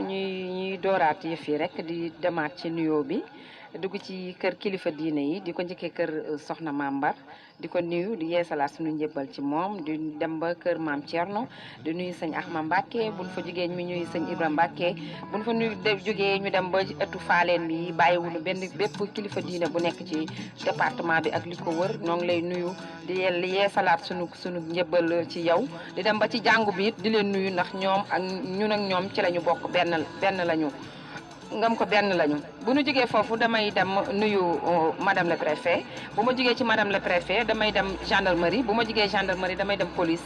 ñuy dooraat yëf yi rek di demaat ci nuyoo bi dugg ci kër kilifa diine yi di ko njëkkee kër soxna Maam Mbar di ko nuyu di yeesalaat suñu njëbbal ci moom di dem ba kër maam Thierno di nuyu sëñ Axma Mbacke buñ fa jógee mi ñuy sëñ Ibra Mbacke buñ fa nuyu jógee ñu dem ba ëttu faaleen bi bàyyiwulu bépp kilifa diine bu nekk ci département bi ak li ko wër ñoo ngi lay nuyu di yeesalaat sunu njëbbal ci yow di dem ba ci jàngu bi it di leen nuyu ndax ñoom ak ñun ak ñoom ci lañu bokk benn lañu ngam ko benn lañu bu ñu jógee foofu damay dem nuyu madame le préfet bu ma jógee ci madame le préfet damay dem gendarmerie bu ma jógee gendarmerie damay dem police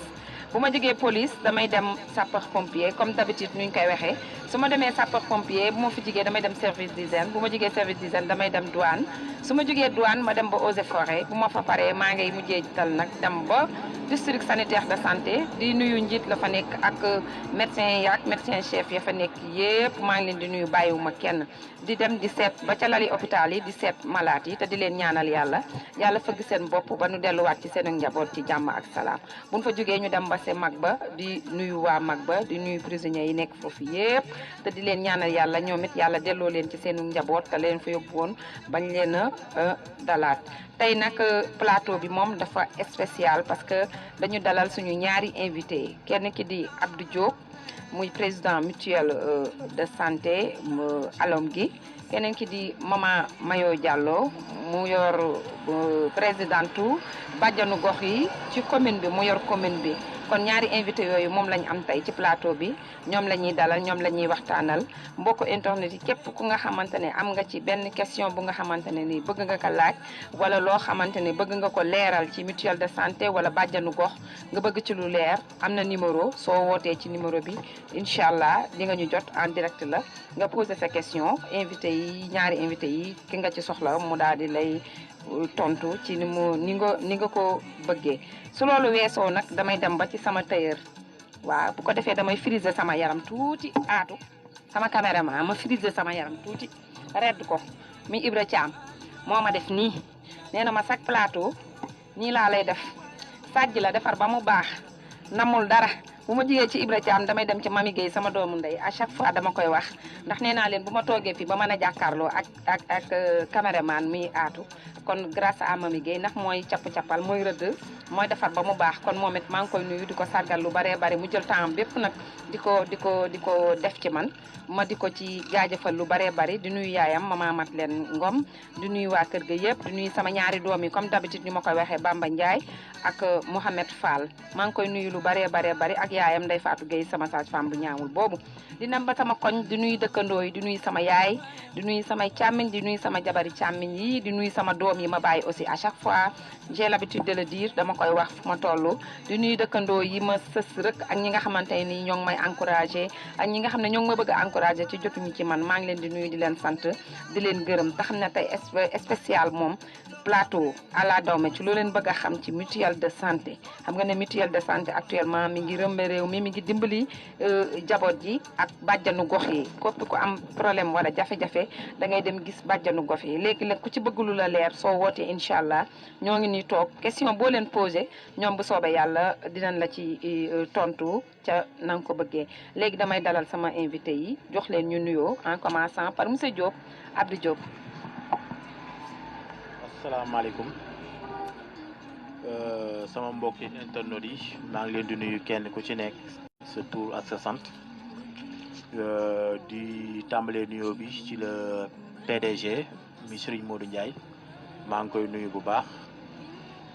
bu ma jógee police damay dem sapeur pompier comme d'habitude nu ñu koy waxee su ma demee sapeur pompier bu ma fi jógee damay dem service d'hygiène bu ma jógee service d'hygiène damay dem douane su ma jógee douane ma dem ba eaux et forêt bu ma fa paree maa ngay mujjee tal nag dem ba district sanitaire de santé di nuyu njiit la fa nekk ak médecin yi ak médecin chef ya fa nekk yépp maa ngi leen di nuyu bàyyiwuma kenn di dem di seet ba ca lali hôpital yi di seet malade yi te di leen ñaanal yàlla fëgg seen bopp ba nu delluwaat ci seen njaboot ci jàmm ak salaam buñ fa jógee ñu dem ba se mag ba di nuyu waa mag ba di nuyu prisonniers yi nekk foofu yépp te di leen ñaanal yàlla ñoom it yàlla delloo leen ci seen njaboot te leen fa yóbbu woon bañ leen a dalaat tey nag plateau bi moom dafa spécial parce que dañu dalal suñu ñaari invité kenn ki di Abdou Diop muy président mutuelle de santé alom gi keneen ki di Mama Mayo Diallo mu yor présidentu bàjjanu gox yi ci commune bi mu yor commune bi kon ñaari invité yooyu moom lañ am tey ci plateau bi ñoom la ñuy dalal ñoom la ñuy waxtaanal mbokku internet yi képp ku nga xamante ne am nga ci benn question bu nga xamante ne ni bëgg nga ko laaj wala loo xamante ne bëgg nga ko leeral ci mutuelle de santé wala bàjjanu gox nga bëgg ci lu leer am na numéro soo wootee ci numéro bi incha allah di nga ñu jot en direct la nga posé sa question invité yi ñaari invité yi ki nga ci soxla mu daal di lay tontu ci ni nga ko bëggee su loolu weesoo nag damay dem ba ci sama tailleur waaw bu ko defee damay friser sama yaram tuuti aatu sama caméraman ma friser sama yaram tuuti redd ko mi Ibra Thiam moo ma def nii nee na ma chaque plateau nii laa lay def sàjj la defar ba mu baax namul dara bu ma jigee ci Ibra Thiam damay dem ci Mami Gueye sama doomu ndey à chaque fois dama koy wax ndax nee naa leen bu ma toogee fii ba mën a jàkkaarloo ak caméraman mi aatu kon grâce à Mami Gueye ndax mooy capp-cappal mooy rëdd mooy defar ba mu baax kon moom it maa ngi koy nuyu di ko sargal lu baree bari mu jël temps bépp nag di ko def ci man ma di ko ci jaajëfal lu baree bari di nuyu yaayam mama mat leen Ngom di nuyu waa kër ga yëpp di nuyu sama ñaari doom yi comme d'habitude ni ma koy waxee Bamba Ndiaye ak Mohamed Fall maa ngi koy nuyu lu baree bari ak yaayam Ndeye Fatou Gueye sama sage-femme bu ñaawul boobu di dem ba sama koñ di nuyu dëkkandoo yi di nuyu sama yaay di nuyu samay càmmiñ di nuyu sama jabari càmmiñ yi di nuyu sama doom yi ma bàyyi aussi à chaque fois j'ai l'habitude de le dire dama koy wax fu ma toll di nuyu dëkkandoo yi ma sës rek ak ñi nga xamante ni ñoo ngi may encouragé ak ñi nga xam ne ñoo ngi ma bëgg a encouragé ci jotuñu ci man maa ngi leen di nuyu di leen sant di leen gërëm te xam ne tey spécial moom plateau à la dawme ci loo leen bëgg a xam ci mutuelle de santé xam nga ne mutuelle de santé actuellement mi ngi rëmbe réew mi ngi dimbali jaboot ji ak bàjjanu gox yi képp ku am problème wala jafe-jafe da ngay dem gis bàjjanu gox yi léegi nag ku ci bëgg lu la leer soo wootee incha allah ñoo ngi nii toog question boo leen posé ñoom bu soobee yàlla dinañ la ci tontu ca na nga ko bëggee léegi damay dalal sama invité yi jox leen ñu nuyoo en commençant par monsieur Diop Abdou Diop. asalaamaaleykum sama mbokki internet yi maa ngi leen di nuyu kenn ku ci nekk sa tur ak sa sant di tàmbalee nuyoo bi ci le PDG mi Serigne Modou Ndiaye maa ngi koy nuyu bu baax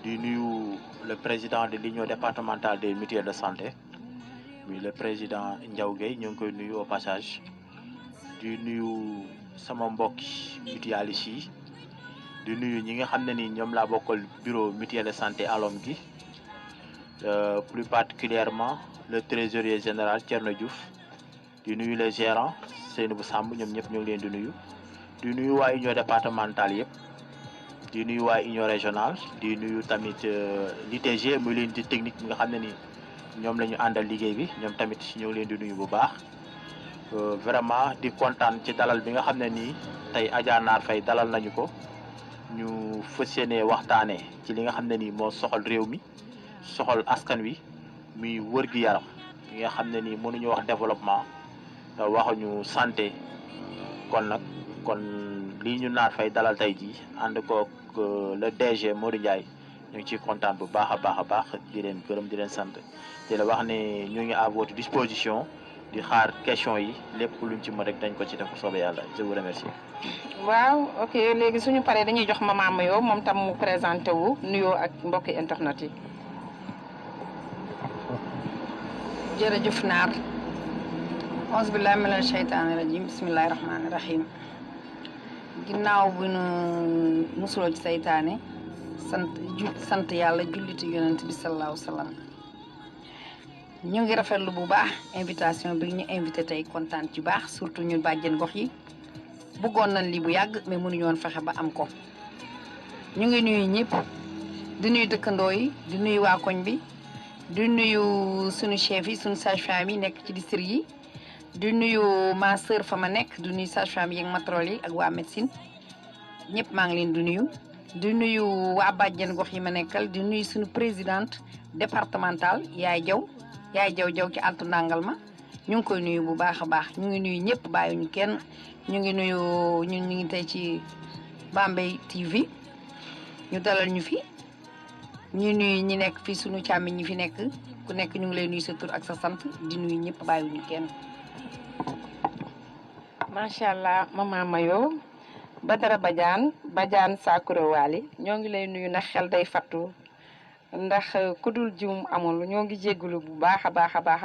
di nuyu le président de l'union départementale des mutuelles de santé muy le président Ndiaw Gueye ñu ngi koy nuyu au passage di nuyu sama mbokki mutualistes yi di nuyu ñi nga xam ne ni ñoom laa bokkal bureau mutuelle de santé alom gi plus particulièrement le trésorier général Thierno Diouf di nuyu les gérants Seynabou Samb ñoom ñëpp ñu ngi leen di nuyu waa union départementale yëpp di nuyu waa union régionale di nuyu tamit l'ITG muy l'unité technique bi nga xam ne ni ñoom la ñu àndal liggéey bi ñoom tamit ñu ngi leen di nuyu bu baax vraiment di kontaan ci dalal bi nga xam ne nii tey Adja Naar Faye dalal nañu ko ñu fas yéene waxtaanee ci li nga xam ne nii moo soxal réew mi soxal askan wi muy wër gi yaram li nga xam ne nii mënuñu wax développement waxuñu santé kon nag kon lii ñu naar fay dalal tey jii ànd koog le DG Modou Ndiaye ñu ngi ciy kontaan bu baax a baax di leen gërëm di leen sant di la wax ne ñu ngi à votre disposition di xaar question yi lépp luñ ci mën rek dañ ko ci def bu soobee yàlla je vous remercie. waaw ok léegi suñu paree dañuy jox Mama Mayo moom tam mu présenté wu nuyoo ak mbokki internet yi. jërëjëf naar auzu billahi mina sheytaani rajim bismillahi rahmaani rahim ginnaaw bu nu musuloo ci seytaane sant yàlla julliti yonent bi sallallahu sallam ñu ngi rafetlu bu baax invitation bi ñu invité tey kontaan ci baax surtout ñun bàjjen gox yi bëggoon nañ lii bu yàgg mais mënuñu woon fexe ba am ko ñu ngi nuyu ñëpp di nuyu dëkkandoo yi di nuyu waa koñ bi di nuyu suñu chef yi suñu sage-femme yi nekk ci district yi di nuyu ma sœur fa ma nekk di nuyu sage-femme yi ak matrol yi ak waa médecine ñëpp maa ngi leen di nuyu di nuyu waa bàjjen gox yi ma nekkal di nuyu suñu présidente départementale yaay jaw ci altu ndàngal ma ñu ngi koy nuyu bu baax a baax ñu ngi nuyu ñëpp bàyyiwuñu kenn ñu ngi nuyu ñun ñu ngi tey ci Bambey TV ñu dalal ñu fi ñu nuyu ñi nekk fii suñu càmmiñ ñi fi nekk ku nekk ñu ngi lay nuyu sa tur ak sa sant di nuyu ñëpp bàyyiwuñu kenn. macha allah Mama Mayo Badara Badiane Sakura Wali ñoo ngi lay nuyu ndax xel day fattu ndax ku dul jiwum amul ñoo ngi jégalu bu baax a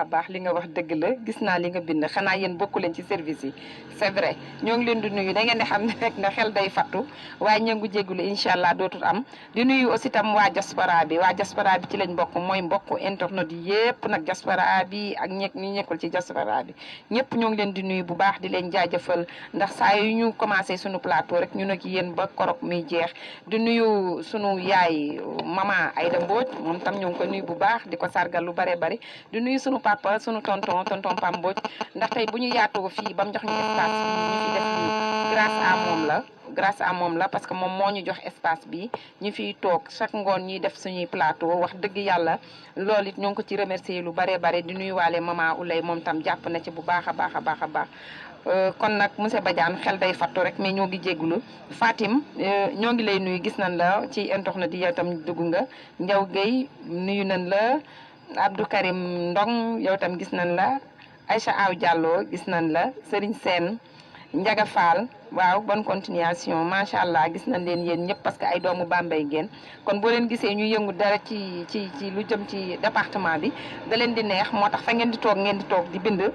baax li nga wax dëgg la gis naa li nga bind xanaa yéen bokku leen ci service yi c'est vrai ñoo ngi leen di nuyu da ngeen di xam ne rek na xel day fattu waaye ñoo ngi jégalu incha allah dootul am di nuyu aussi tam waa diaspora bi ci lañ bokk mooy mbokk internet yi yëpp nag diaspora bi ak ñi nekkul ci diaspora bi ñëpp ñoo ngi leen di nuyu bu baax di leen jaajëfal ndax saa yu ñu commencé suñu plateau rek ñu nag yéen ba korok muy jeex di nuyu sunu yaay Mama Aïda moom tam ñu ngi ko nuyu bu baax di ko sargal lu bare bari di nuyu sunu papa sunu tonton Pam Mbodj ndax tey bu ñu yaatoo fii ba mu jox ñu espace bi ñu fi def nii grâce à moom la parce que moom moo ñu jox espace bi ñu fiy toog chaque ngoon ñuy def suñuy plateau wax dëgg yàlla loolu it ñoo ngi ko ci remercier lu bare bare di nuyu waale Mama Oulay moom tam jàpp na ci bu baax a baax kon nag monsieur Badiane xel day fattu rek mais ñoo ngi jéggulu Fatim ñoo ngi lay nuyu gis nañ la ci internet yi yow tam dugg nga Ndiaw Guèye nuyu nañ la Abdou Karim Ndong yow tam gis nañ la Aïcha Aw Diallo gis nañ la Serigne Sène Ndiaga Fall waaw bonne continuation macha allah gis nañ leen yéen ñëpp parce que ay doomu Bambey ngeen kon boo leen gisee ñu yëngu dara ci lu jëm ci département bi da leen di neex moo tax fa ngeen di toog di bind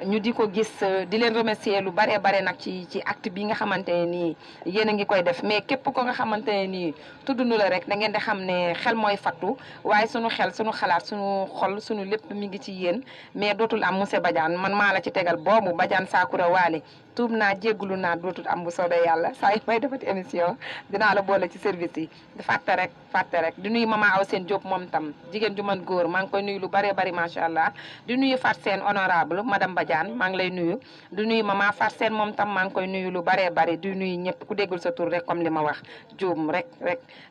ñu di ko gis di leen remercier lu bare nag ci acte bi nga xamante ne nii yéen a ngi koy def mais képp ko nga xamante ne nii tudd nu la rek da ngeen di xam ne xel mooy fattu waaye sunu xel sunu xalaat sunu xol sunu lépp mi ngi ci yéen mais dootul am monsieur Badiane man maa la ci tegal boobu Badiane Sakura Wali tuub naa jéggulu naa dootul am bu soobee yàlla saa yu may defati émission dinaa la boole ci service yi di fàtte rek di nuyu Mama Aw Seen Diop moom tam jigéen ju man góor maa ngi koy nuyu lu bare bari macha allah di nuyu Fat Seen honorable madame Badiane maa ngi lay nuyu di nuyu Mama Fat Seen moom tam maa ngi koy nuyu lu bare bari di nuyu ñëpp ku déggul sa tur rek comme li ma wax juum rek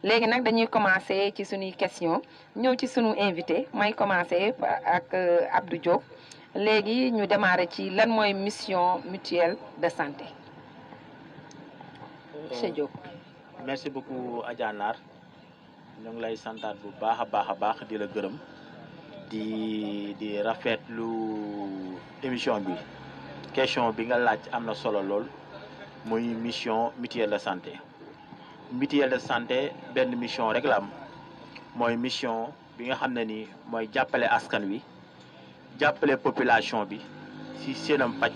léegi nag dañuy commencer ci suñuy question ñëw ci suñu invité may commencer ak Abdou Diop léegi ñu démarrer ci lan mooy mission mutuelle de santé monsieur Diop. merci beaucoup Adja Nar ñu ngi lay santaat bu baax a baax di la gërëm di rafetlu émission bi question bi nga laaj am na solo lool muy mission mutuelle de santé benn mission rek la am mooy mission bi nga xam ne ni mooy jàppale askan wi jàppale population bi ci seenam paj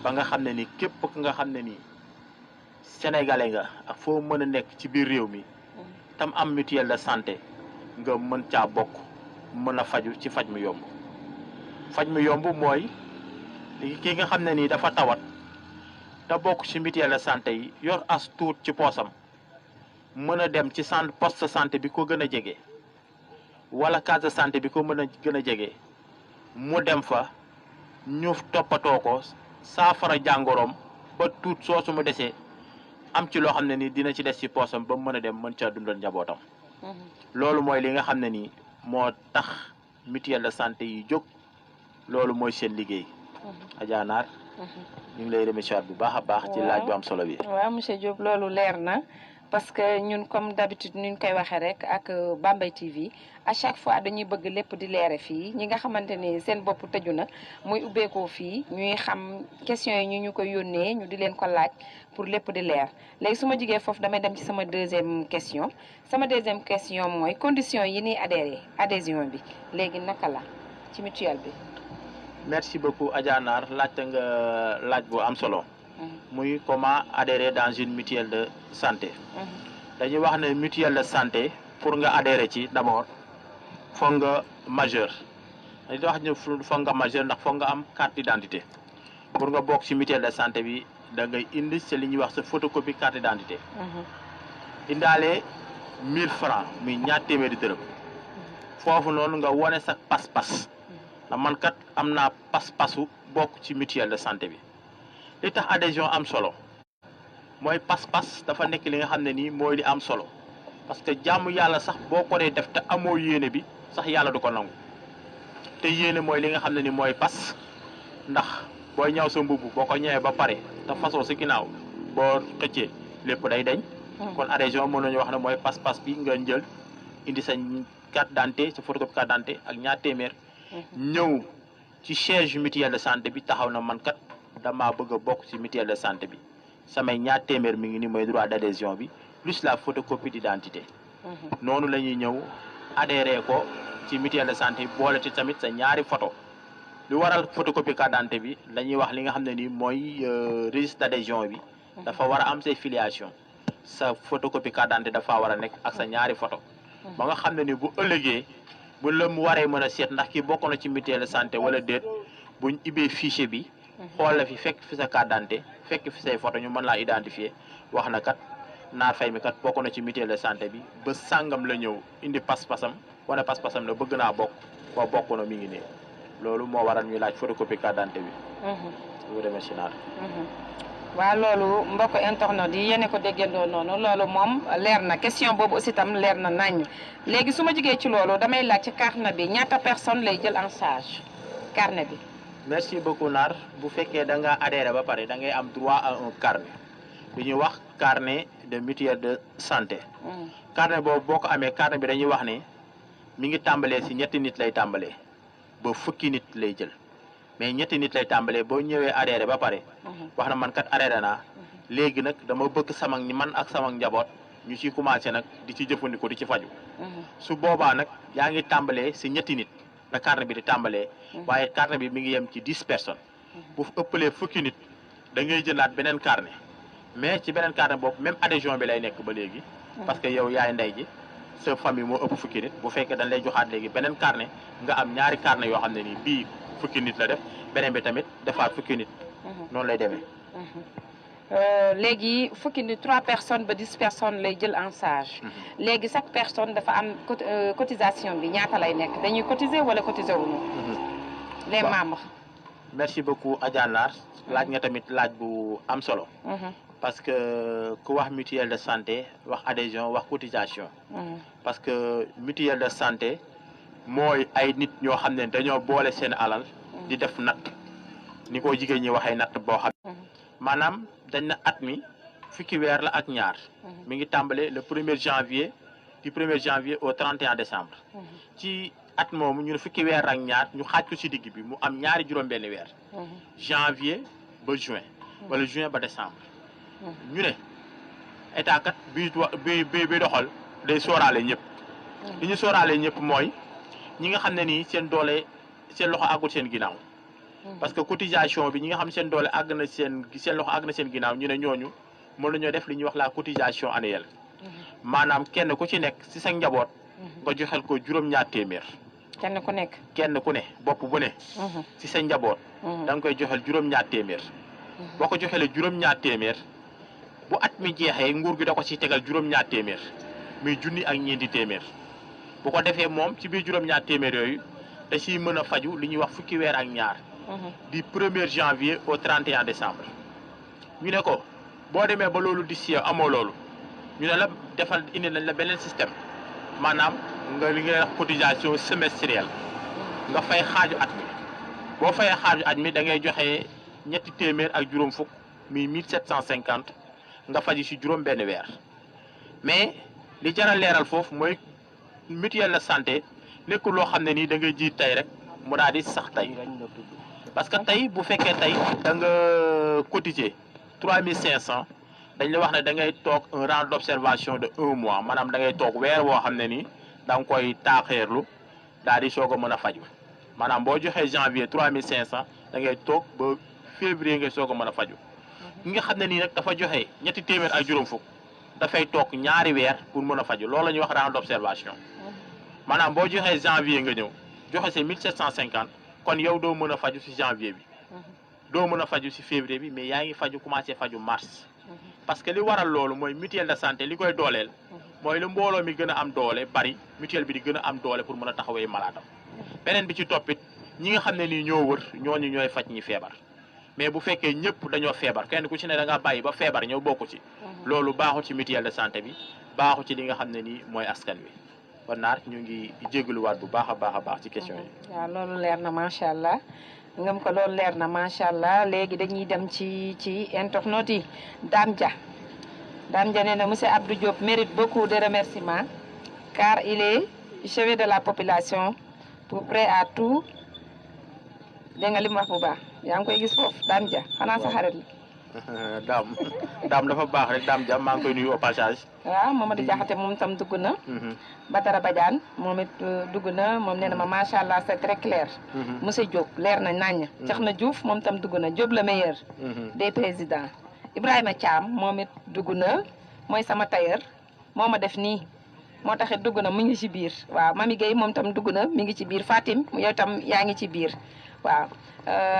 ba nga xam ne ni képp ku nga xam ne ni sénégalais nga ak foo mën a nekk ci biir réew mi tam am mutuelle de santé nga mën caa bokk mën a faju ci faj mu yomb mooy ki nga xam ne nii dafa tawat te bokk ci mutuelle de santé yi yor as tuut ci poosam mën a dem ci poste de santé bi ko gën a jege wala case de santé bi ko mën a gën a jege mu dem fa ñu toppatoo ko saafara jàngoroom ba tuut soosu mu desee am ci loo xam ne ni dina ci des ci poosam ba mu mën a dem mën caa dundal njabootam. loolu mooy li nga xam ne nii moo tax mutuelle de santé yi jóg loolu mooy seen liggéey Adja Naar ñu ngi lay remercier bu baax a baax ci laaj bu am solo bi. waaw monsieur Diop loolu leer na parce que ñun comme d'habitude ni ñu koy waxee rek ak Bambey TV à chaque fois dañuy bëgg lépp di leere fii ñi nga xamante ni seen bopp tëju na muy ubbeekoo fii ñuy xam questions yi ñu koy yónnee ñu di leen ko laaj pour lépp di leer léegi su ma jigee foofu damay dem ci sama deuxième question mooy conditions yi ñuy adhésion bi léegi naka la ci mutuelle bi. merci beaucoup Adja Naar laajte nga laaj bu am solo. muy comment adhérer dans une mutuelle de santé. dañuy wax ne mutuelle de santé pour nga adhérer ci d'abord foog nga majeur dañuy wax ne foog nga majeur ndax foog nga am carte d'identité pour nga bokk ci mutuelle de santé bi da ngay indi ci li ñuy wax sa photocopie carte d'identité. indaale 1000 francs muy ñaar téeméeri dërëm foofu noonu nga wone sa pas-pas ndax man kat am naa pas-pasu bokk ci mutuelle de santé bi. li tax adhésion am solo mooy pas-pas dafa nekk li nga xam ne nii mooy li am solo parce que jàmm yàlla sax boo ko dee def te amoo yéene bi sax yàlla du ko nangu te yéene mooy li nga xam ne ni mooy pas ndax booy ñaw sa mbubb boo ko ñëwee ba pare te fasoo si ginnaaw boo xëccee lépp day dañ. kon adhésion mën nañu wax ne mooy pas-pas bi nga jël indi sa carte d'identité sa photocopie carte d'identité ak ñaar téeméer. ñëw ci siège mutuelle de santé bi taxaw na man kat. dama bëgg a bokk ci mutuelle de santé bi samay ñaar téeméer mi ngi ni mooy droit d'adhésion bi plus la photocopie d'identité. noonu la ñuy ñëw adhéré ko ci mutuelle de santé boole ci tamit sa ñaari photo lu waral photocopie carte d'identité bi la ñuy wax li nga xam ne ni mooy registre d'adhésion bi dafa war a am say filiation sa photocopie carte d'identité dafa war a nekk ak sa ñaari photo ba nga xam ne ni bu ëllëgee bu la mu waree mën a seet ndax kii bokk na ci mutuelle de santé wala déet buñ ibbee fichier bi xool la fi fekk fi sa carte d'identité fekk fi say photo ñu mën laa identifier wax na kat Naar Faye mi kat bokk na ci mutuelle de santé bi ba sàngam la ñëw indi pas-pasam wane pas-pasam la bëgg naa bokk ba bokk na mi ngi nii loolu moo waral ñu laaj photocopie carte d'identité bi. vous remercie Naar. waaw loolu mbokk internet yi yéen ko déggandoo noonu loolu moom leer na question boobu aussi tam leer na naññ léegi su ma jigee ci loolu damay laaj ci carnet bi ñaata personne lay jël en charge carnet bi. merci beaucoup Naar bu fekkee da nga adhéré ba pare da ngay am droit à un carnet bi ñuy wax carnet de mutuelle de santé. carnet boobu boo ko amee carnet bi dañuy wax ne mi ngi tàmbalee ci ñetti nit lay tàmbalee ba fukki nit lay jël mais ñetti nit lay tàmbalee boo ñëwee adhéré ba pare. wax na man kat adhéré naa léegi nag dama bëgg sama man ak sama njaboot ñu ciy commencé nag di ci jëfandikoo di ci faju su boobaa nag yaa ngi tàmbalee ci ñetti nit la carnet bi di tàmbalee. waaye carnet bi mi ngi yem ci 10 personnes. bu ëppalee fukki nit da ngay jëndaat beneen carnet mais ci beneen carnet boobu même adhésion bi lay nekk ba léegi. parce que yow yaay ndey ji sa famille moo ëpp fukki nit bu fekkee dañ lay joxaat léegi beneen carnet nga am ñaari carnet yoo xam ne nii bii fukki nit la def beneen bi tamit defaat fukki nit. noonu lay demee. léegi fukki nit 3 personnes ba 10 personnes lay jël en charge. léegi chaque personne dafa am cotisation bi ñaata lay nekk dañuy cotiser wala cotiser wuñu les membres. merci beaucoup Adja Naar laaj nga tamit laaj bu am solo. parce que ku wax mutuelle de santé wax adhésion wax cotisation. parce que mutuelle de santé mooy ay nit ñoo xam ne dañoo boole seen alal. di def natt ni ko jigéen ñi waxee natt boo xam. maanaam dañ na at mi fukki weer la ak ñaar. mi ngi tàmbale le 1er janvier du 1er janvier au 31 décembre. ci at moomu ñu ne fukki weer ak ñaar ñu xaaj ko ci digg bi mu am ñaari juróom-benni weer. janvier ba juin. wala juin ba décembre. ñu ne état kat bi doxal day sóoraale ñëpp. li ñu sóoraale ñëpp mooy ñi nga xam ne nii seen doole seen loxo àggul seen ginnaaw. parce que cotisation bi ñi nga xam seen doole àgg na seen loxo àgg na seen ginnaaw ñu ne ñooñu mën nañoo def li ñuy wax la cotisation annuelle. maanaam kenn ku ci nekk ci sa njaboot. nga joxel ko juróom-ñaar téeméer. kenn ku nekk. kenn ku ne bopp bu ne. ci sa njaboot. da nga koy joxel juróom-ñaar téeméer. boo ko joxelee juróom-ñaar téeméer bu at mi jeexee nguur gi da ko ciy tegal juróom-ñaar téeméer muy junni ak ñeenti téeméer bu ko defee moom ci biir juróom-ñaar téeméer yooyu da ciy mën a faju li ñuy wax fukki weer ak ñaar. du 1er janvier au 31 décembre. ñu ne ko boo demee ba loolu di si amoo loolu ñu ne la defal indi nañ la beneen système maanaam nga li ngay wax cotisation semestrielle nga fay xaaju at mi boo fayee xaaju aj mi da ngay joxe ñetti téeméer ak juróom fukk mi 1750 nga faji si juróom benn weer mais li jaral leeral foofu mooy mutuelle de santé nekkul loo xam ne nii da ngay jiit tey rek mu daal di sax tey parce que tey bu fekkee tey da nga cotiser 3500 dañ la wax ne da ngay toog un rang d'observation de 1 mois maanaam da ngay toog weer woo xam ne nii da nga koy taaxeerlu daal di soog a mën a faju maanaam boo joxee janvier 3500 da ngay toog ba février ngay soog a mën a faju ki nga xam ne nii nag dafa joxe ñetti téeméer ak juróom fukk dafay toog ñaari weer pour mën a faju loolu la ñuy wax rang d'observation maanaam boo joxee janvier nga ñëw joxe sa 1750 kon yow doo mën a faju si janvier bi doo mën a faju si février bi mais yaa ngi faju commencé faju mars parce que li waral loolu mooy mutuelle de santé li koy dooleel mooy lu mbooloo mi gën a am doole bari mutuelle bi di gën a am doole pour mën a taxawee malaadam beneen bi ci toppit ñi nga xam ne nii ñoo wër ñooñu ñooy faj ñi feebar mais bu fekkee ñëpp dañoo feebar kenn ku ci ne da nga bàyyi ba feebar ñëw bokku ci loolu baaxu ci mutuelle de santé bi baaxu ci li nga xam ne nii mooy askan wi kon naar ñu ngi jégaluwaat bu baax a baax ci question yi. waaw loolu leer na macha allah ngam ko loolu leer na macha allah léegi dañuy dem ci internautes yi Dame Dia nee na monsieur Abdou Diop mérite beaucoup de remerciements car il est chevet de la population pour prêt à tout dégg nga li mu wax bu baax yaa ngi koy gis foofu Dame Dia xanaa sa xarit la. daam dafa baax rek Dame Dia maa ngi koy nuyu au passage. waaw Mamadou Diakhaté moom tam dugg na. Badara Badiane moom it dugg na moom nee na ma macha allah c'est très clair. monsieur Diop leer na naññ. cax na Diouf moom tam dugg na Diop le meilleur. des présidents. Ibrahima Thiam moom it dugg na mooy sama tailleur moo ma def nii moo taxit dugg na mu ngi ci biir waaw Mami Gueye moom tam dugg na mi ngi ci biir Fatim yow tam yaa ngi ci biir waaw.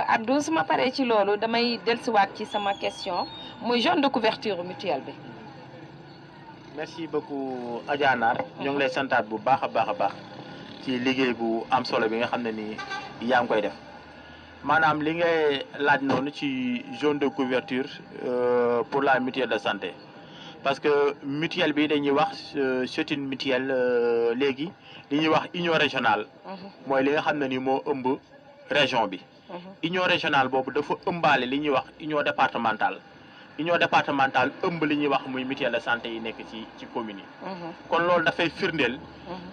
Abdou su ma paree ci loolu damay dellusiwaat ci sama question muy jaune de couverture mutuelle bi. merci beaucoup Adja Nar ñoo ngi lay santaat bu baax a baax ci liggéey bu am solo bi nga xam ne nii yaa ngi koy def. maanaam li ngay laaj noonu ci zone de couverture pour la mutuelle de santé parce que mutuelle bi dañuy wax c'est une mutuelle léegi li ñuy wax union régionale mooy li nga xam ne ni moo ëmb région bi union régionale boobu dafa ëmbaale li ñuy wax union départementale ëmb li ñuy wax muy mutuelle de santé yi nekk ci commune yi kon loolu dafay firndeel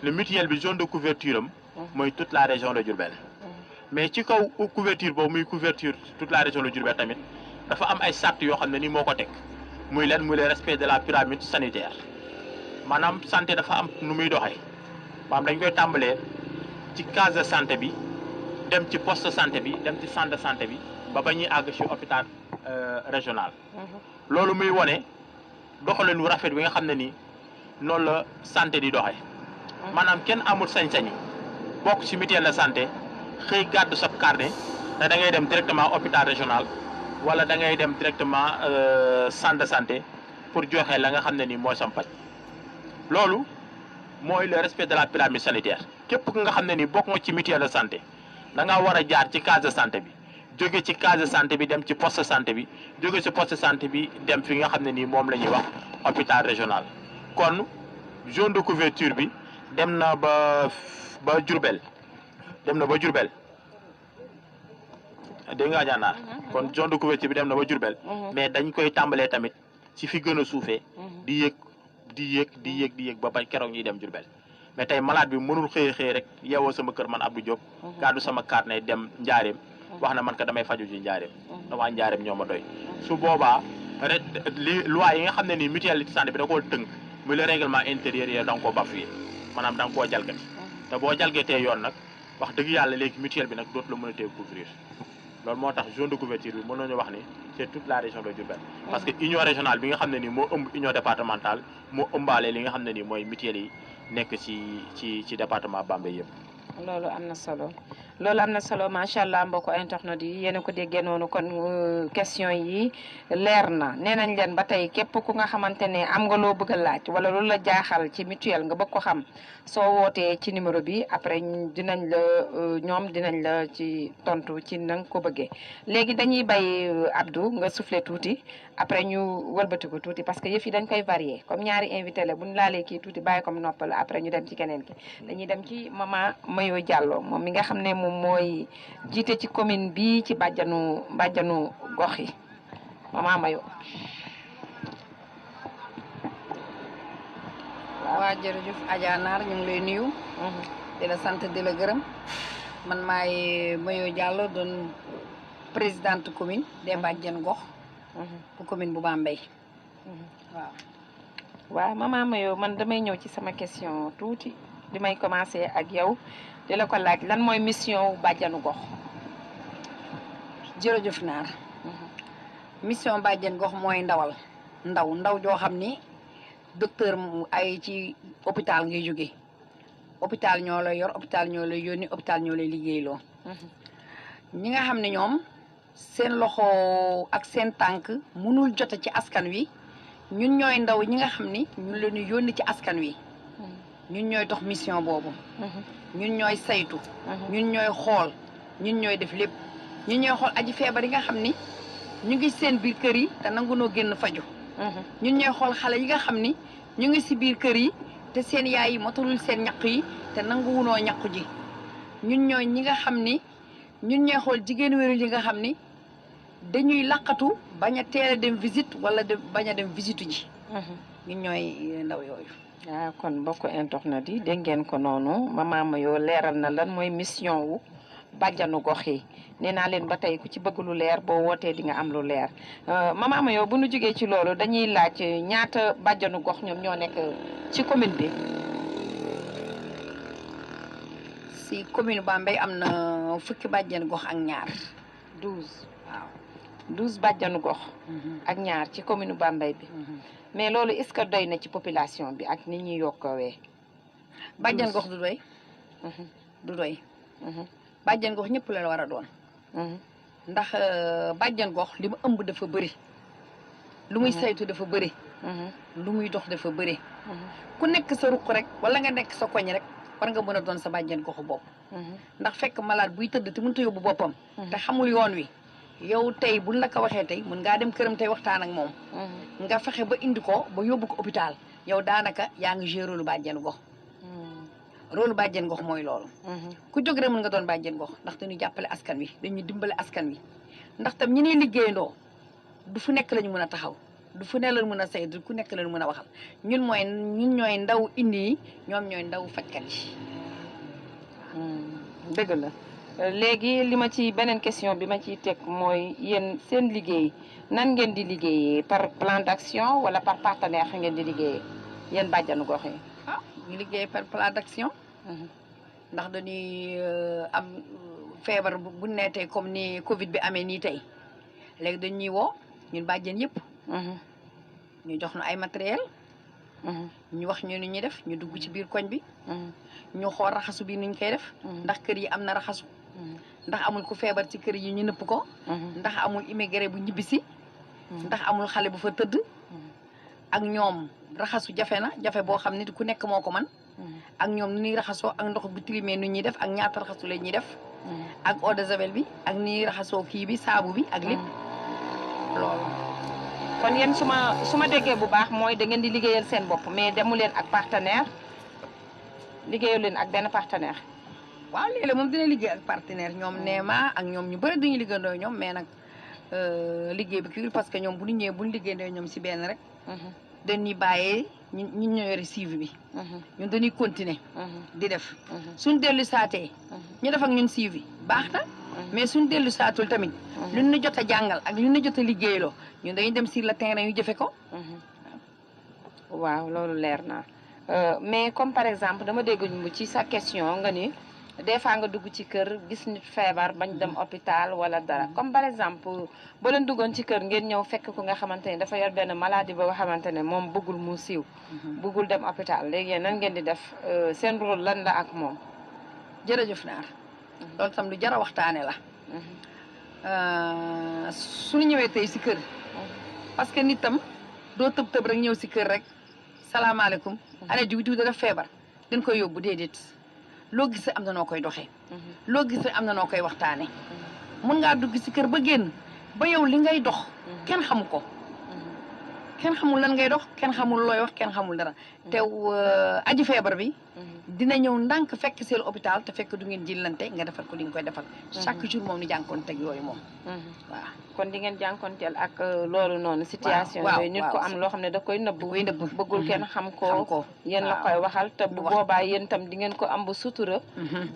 le mutuelle bi zone de couverture am mooy toute la région de Diourbel mais ci kaw couverture boobu muy couverture toute la région de Diourbel tamit dafa am ay sart yoo xam ne ni moo ko teg muy leen muy le respect de la pyramide sanitaire maanaam santé dafa am nu muy doxee maanaam dañ koy tàmbalee ci case de santé bi dem ci poste de santé bi dem ci centre de santé bi ba ñuy àgg ci hôpital régional loolu muy wone doxalin wu rafet bi nga xam ne nii noonu la santé di doxee maanaam kenn amul sañ-sañi bokk ci mutuelle de santé xëy gàddu sab carnet te da ngay dem directement hôpital régional wala da ngay dem directement centre de santé pour joxe la nga xam ne nii mooy sam paj loolu mooy le respect de la pyramide sanitaire képp ku nga xam ne nii bokk nga ci mutuelle de santé da nga war a jaar ci case de santé bi jóge ci case de santé bi dem ci poste de santé bi jóge ci poste de santé bi dem fi nga xam ne nii moom la ñuy wax hôpital régional kon zone de couverture bi dem na ba Diourbel dégg nga Adja kon zone de couverture bi dem na ba Diourbel mais dañ koy tàmbalee tamit ci fi gën a suufee di yéeg ba bañ keroog ñuy dem Diourbel mais tey malade bi mënul xëy rek yeewoo sama kër man Abdou Diop gàddu sama carnet dem Njaareem wax na man ka damay faju ji Njaareem damaa Njaareem ñoo ma doy su boobaa rek li loi yi nga xam ne nii mutuelle de santé bi da koo tënk muy le règlement intérieur yi da nga koo bafoué maanaam da nga koo jalgati te boo jalgatee yoon nag wax dëgg yàlla léegi mutuelle bi nag dootu la mën a tee couvrir loolu moo tax zone de couverture bi mën nañu wax ni c'est toute la région de Diourbel parce que union régionale bi nga xam ne nii moo ëmb union départementale moo ëmbaale li nga xam ne nii mooy mutuelle yi nekk ci département Bambey yëpp. loolu am na solo macha allah mbokku internet yi yéen a ko déggee noonu kon question yi leer na nee nañ leen ba tey képp ku nga xamante ne am nga loo bëgg a laaj wala loolu la jaaxal ci mutuelle nga bëgg ko xam soo wootee ci numéro bi après dinañ la ci tontu ci nang ko bëggee léegi dañuy bay Abdou nga soufflé tuuti après ñu wëlbatiku tuuti parce que yëf yi dañ koy varier comme ñaari invité la bu ñu laalee kii tuuti bàyyi comme noppal après ñu dem ci keneen ki dañuy dem ci maman Mayo Diallo moom mi nga xam ne mooy jiite ci commune bi ci bàjjanu gox yi Mama Mayo. waa jërëjëf Adja Naar ñu ngi lay nuyu. di la sant di la gërëm. man maay Mayo Diallo doon présidente commune des bàjjen gox. bu commune bu Bambey. waaw. waaw Mama Mayo man damay ñëw ci sama question tuuti di may commencer ak yow di la ko laaj lan mooy mission wu bàjjanu gox. jërëjëf Naar. mission bàjjen gox mooy ndaw joo xam ni docteur ay ci hôpital ngay jóge hôpital ñoo lay yor hôpital ñoo lay yónni hôpital ñoo lay liggéeyloo. ñi nga xam ne ñoom seen loxo ak seen tànk mënul jote ci askan wi ñun ñooy ndaw ñi nga xam ni ñun la ñu yónni ci askan wi ñun ñooy dox mission boobu. ñun ñooy saytu. ñun ñooy xool ñun ñooy def lépp ñun ñooy xool aji feebar yi nga xam ni ñu ngi seen biir kër yi te nangu noo génn faju ñun ñooy xool xale yi nga xam ni ñu ngi si biir kër yi te seen yaay yi matalul seen ñaq yi te nanguwunoo ñaqu ji ñun ñooy ñi nga xam ni ñun ñooy xool jigéen wérul yi nga xam ni dañuy laqatu bañ a teel a dem visite wala bañ a dem visite ji. ñun ñooy ndaw yooyu. waaw kon mbokk internet yi dégg ngeen ko noonu Mama Mayo leeral na lan mooy mission wu bàjjanu gox yi nee naa leen ba tey ku ci bëgg lu leer boo wootee di nga am lu leer Mama Mayo bu nu jógee ci loolu dañuy laaj ñaata bàjjanu gox ñoom ñoo nekk ci commune bi. si commune Bambey am na fukki bàjjanu gox ak ñaar. 12 waaw 12 bàjjanu gox. ak ñaar ci commune Bambey bi. mais loolu est-ce que doy na ci population bi ak ni ñuy yokkowee. bàjjan gox du doy. du doy. bàjjan gox ñëpp la war a doon. ndax bàjjan gox li mu ëmb dafa bëri. lu muy saytu dafa bëri. lu muy dox dafa bëri. ku nekk sa ruq rek wala nga nekk sa koñ rek war nga mën a doon sa bàjjan goxu bopp. ndax fekk malade buy tëdd te mënut a yóbbu boppam. te xamul yoon wi. yow tey buñ la ko waxee tey mën ngaa dem këram tey waxtaan ak moom. nga fexe ba indi ko ba yóbbu ko hôpital yow daanaka yaa ngi joué rôle bàjjen gox. rôle bàjjen gox mooy loolu. ku jóg rek mën nga doon bàjjen gox ndax dañuy jàppale askan wi dañuy dimbale askan wi ndax tam ñi ñuy liggéeyandoo du fu nekk lañu mën a taxaw du fu ne lañu mën a say du ku nekk lañu mën a waxal ñun ñooy ndaw indi yi ñoom ñooy ndaw fajkat yi. dëgg la. léegi li ma ci beneen question bi ma ciy teg mooy yéen seen liggéey nan ngeen di liggéeyee par plan d'action wala par partenaire ngeen di liggéeyee yéen bàjjanu gox yi. ñu liggéey par plan d'action. ndax dañuy am feebar bu ne tey comme ni Covid bi amee nii tey léegi dañuy woo ñun bàjjen yëpp. ñu jox ñu ay matériel. ñu wax ñu ni ñuy def ñu dugg ci biir koñ bi. ñu xool raxasu bi nuñ koy def. ndax kër yi am na raxasu. ndax amul ku feebar ci kër yi ñu nëpp ko. ndax amul immigré bu ñibbisi. ndax amul xale bu fa tëdd. ak ñoom raxasu jafe na jafe boo xam ni ku nekk moo ko man ak ñoom ni ñuy raxasoo ak ndox bu tilimee nu ñuy def ak ñaata raxasu la ñuy def. ak eau de javel bi ak ni ñuy raxasoo kii bi saabu bi ak lépp loolu. kon yéen su ma déggee bu baax mooy da ngeen di liggéeyal seen bopp mais demu leen ak partenaire liggéeyal leen ak benn partenaire. waaw léeg-léeg moom dina liggéey ak partenaire ñoom Neema ak ñoom ñu bëri duñu liggéeyandoo ñoom mais nag liggéey bi kii parce que ñoom bu ñu ñëwee bu ñu liggéeyandoo ñoom si benn rek. dañuy bàyyee ñun ñoo yore suivi bi. ñun dañuy continuer. di def suñ dellu saatee. ñu def ak ñun suivi baax na. mais suñ dellu saatul tamit. lu ñu jot a jàngal ak lu ñu jot a liggéeyloo ñun dañuy dem sur le terrain yu jëfe ko. waaw loolu leer na mais comme par exemple dama dégg ci sa question nga ni des fois nga dugg ci kër gis nit feebar bañ dem hôpital wala dara comme par exemple boo leen duggoon ci kër ngeen ñëw fekk ko nga xamante ne dafa yor benn maladie boo xamante ne moom bëggul mu siiw. bëggul dem hôpital léegi nan ngeen di def seen rôle lan la ak moom. jërëjëf Naar. loolu tam lu jar a waxtaane la. suñu ñëwee tey si kër. parce que nit tam doo tëb rek ñëw si kër rek salaamaaleykum. année diw def feebar dañ koy yóbbu déedéet. loo gis am na noo koy doxee. loo gis am na noo koy waxtaane mun ngaa dugg si kër ba génn ba yow li ngay dox. kenn xamu ko. kenn xamul lan ngay dox kenn xamul looy wax kenn xamul dara te aji feebar bi dina ñëw ndànk fekk seen hôpital te fekk du ngeen jillante nga defal ko li nga koy defal chaque jour moom ni jànkoon teg yooyu moom waaw kon di ngeen jànkonteel ak loolu noonu situation waaw, yooyu nit ko waaw. am loo xam ne da koy nëbb koy nëbb. bëggul kenn xam xam ko ko yéen la waaw. koy waxal te bu wax. boobaa yéen tam di ngeen ko am bu sutura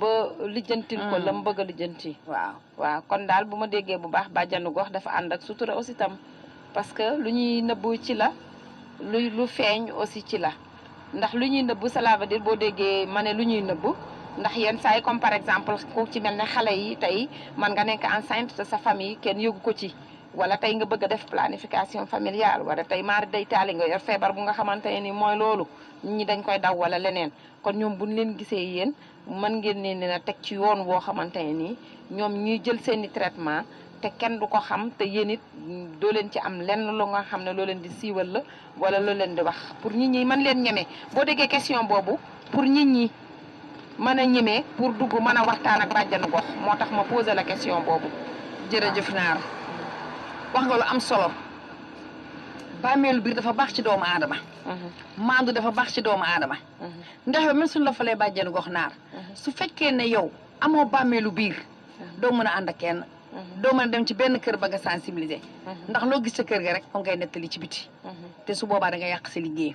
ba lijjantil ko la mu bëgg a lijjanti waaw waaw kon daal bu ma déggee bu baax bàjjanu gox dafa ànd ak sutura aussi tam parce que lu ñuy nëbbu ci la lu feeñ aussi ci la ndax lu ñuy nëbbu cela veut dire boo déggee ma ne lu ñuy nëbbu ndax yenn saa yi comme par exemple ku ci mel ne xale yi tey man nga nekk enceinte te sa famille kenn yëgu ko ci wala tey nga bëgg a def planification familiale wala tey maari day taali nga yor feebar bu nga xamante ne ni mooy loolu nit ñi dañ koy daw wala leneen kon ñoom buñ leen gisee yéen mën ngeen leen a teg ci yoon woo xamante ne nii ñoom ñuy jël seeni traitement te kenn du ko xam te yéen it doo leen ci am lenn lu nga xam ne loo leen di siiwal la wala loo leen di wax pour nit ñi mën leen ñeme boo déggee question boobu pour nit ñi mën a ñeme pour dugg mën a waxtaan ak bàjjanu gox moo tax ma posé la question boobu. jërëjëf naar wax nga lu am solo bàmmeelu biir dafa baax ci doomu aadama maandu dafa baax ci doomu aadama ndax yow même suñu la falee bàjjenu gox naar su fekkee ne yow amoo bàmmeelu biir doo mën a ànd ak kenn doo mën a dem ci benn kër ba nga sensibiliser ndax loo gis sa kër ga rek fa ngay nettali ci biti te su boobaa da nga yàq sa liggéey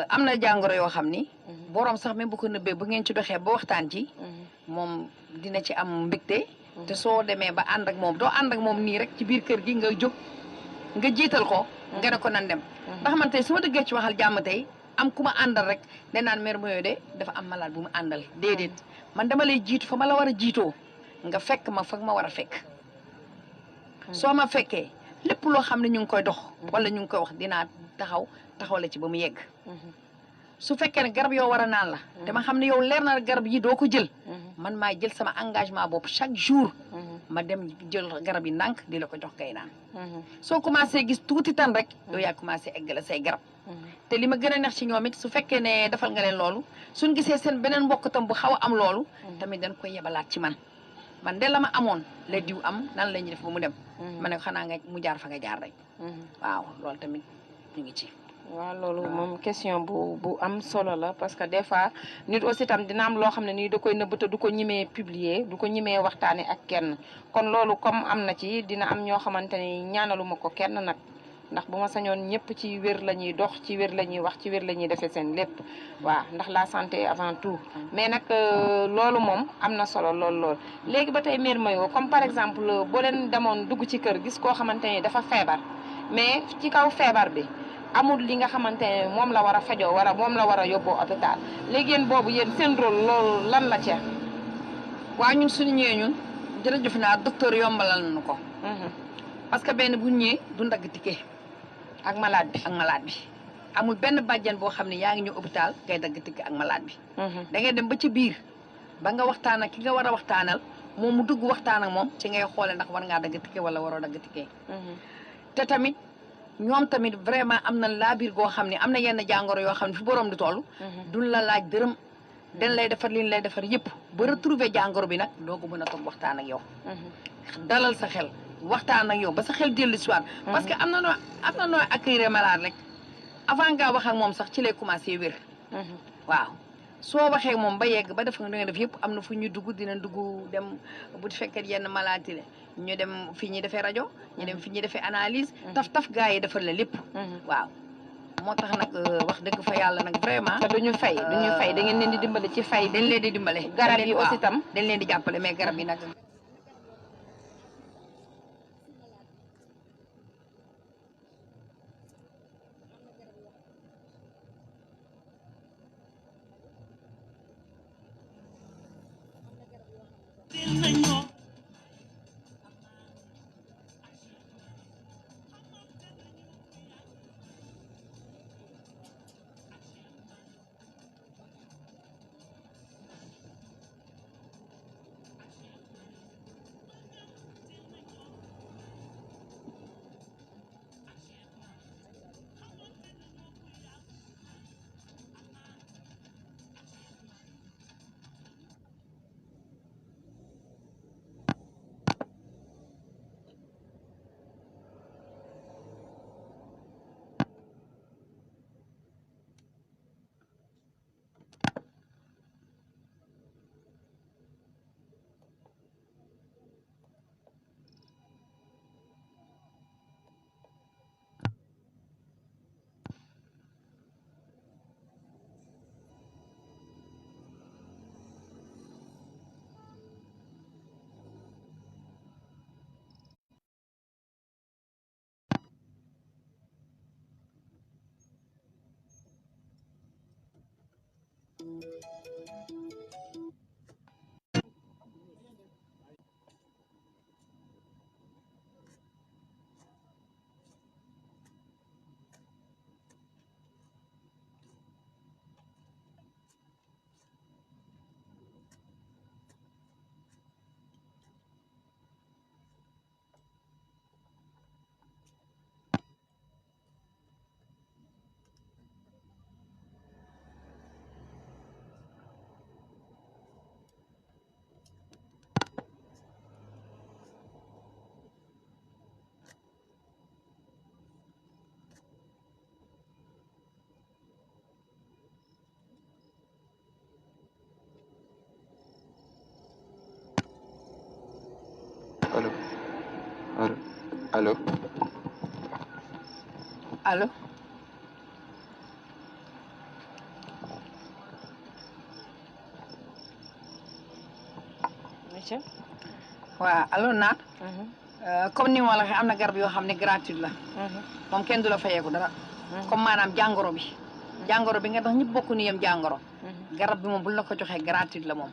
am na jàngoro yoo xam ni boroom sax même bu ko nëbbee bu ngeen ci doxee ba waxtaan ci moom dina ci am mbégte te soo demee ba ànd ak moom doo ànd ak moom nii rek ci biir kër gi nga jóg nga jiital ko nga ne ko nan dem ndax man tey su ma dëggee ci waxal jàmm tey am ku ma àndal rek ne naan mère Moyo de dafa am malade bu mu àndal déedéet man dama lay jiitu fa ma la war a jiitoo nga fekk ma fa ma war a fekk soo ma fekkee lépp loo xam ne ñu ngi koy dox wala ñu ngi koy wax dinaa taxaw la ci ba mu yegg su fekkee ne garab yoo war a naan la te ma xam ne yow leer na garab yi doo ko jël man maa jël sama engagement boobu chaque jour ma dem jël garab yi ndànk di la ko jox kay naan soo commencé gis tuuti tan rek yow yaa commencé eggale say garab te li ma gën a neex ci ñoom it su fekkee ne defal nga leen loolu suñ gisee seen beneen mbokk tam bu xaw a am loolu tamit dañ koy yebalaat ci man de la ma amoon la diw am nan la ñuy def ba mu dem ma ne ko xanaa nga mu jaar fa nga jaar rek waaw loolu tamit ñu ngi ci waaw loolu moom question bu am solo la parce que des fois nit aussi tam dina am loo xam ne nii da koy nëbb te du ko ñimee publier du ko ñimee waxtaane ak kenn kon loolu comme am na ci dina am ñoo xamante ni ñaanaluma ko kenn nag ndax bu ma sañoon ñëpp ci wér la ñuy dox ci wér la ñuy wax ci wér la ñuy defee seen lépp waaw ndax la santé avant tout mais nag loolu moom am na solo lool léegi ba tey mère Moyo comme par exemple boo leen demoon dugg ci kër gis koo xamante ni dafa feebar mais ci kaw feebar bi amul li nga xamante ne moom la war a fajoo wala moom la war a yóbboo hôpital léegi yéen boobu yéen seen rôle loolu lan la ca waaw ñun suñu ñëwee ñun jërëjëf naa docteur yombalal nañu ko parce que benn bu ñëwee du ndagg ticket ak malade bi amul benn bàjjan boo xam ne yaa ngi ñëw hôpital ngay dagg ticket ak malade bi da ngay dem ba ci biir ba nga waxtaan ak ki nga war a waxtaanal moom mu dugg waxtaan ak moom ci ngay xoole ndax war ngaa dagg ticket wala waroo dagg ticket te tamit ñoom tamit vraiment am na laabiir goo xam ne am na yenn jàngoro yoo xam ne fi borom di toll duñ la laaj dërëm dañ lay defar li ñu lay defar yëpp ba retrouver jàngoro bi nag doo ko mën a toog waxtaan ak yow dalal sa xel waxtaan ak yow ba sa xel dellu si waat parce que am na nooy accueillir malade rek avant nga wax ak moom sax ci lay commencé wér waaw soo waxee moom ba yegg ba def nga def yëpp am na fu ñu dugg dina dugg dem bu fekkee yenn maladie la ñu dem fi ñuy defee rajo ñu dem fi ñuy defee analyse taf gaa yi defar la lépp waaw moo tax nag wax dëgg fa yàlla nag vraiment te duñu fay da ngeen leen di dimbale ci fay dañ leen di dimbale garab yi aussi tam dañ leen di jàppale mais garab yi nag allo. allo. monsieur. waaw allo Naar. comme ni ma la waxee am na garab yoo xam ne gratuit la. moom kenn du la fayeeku dara. comme maanaam jàngoro bi. jàngoro bi nga tax ñëpp bokku ni yem jàngoro. garab bi moom buñ la ko joxee gratuit la moom.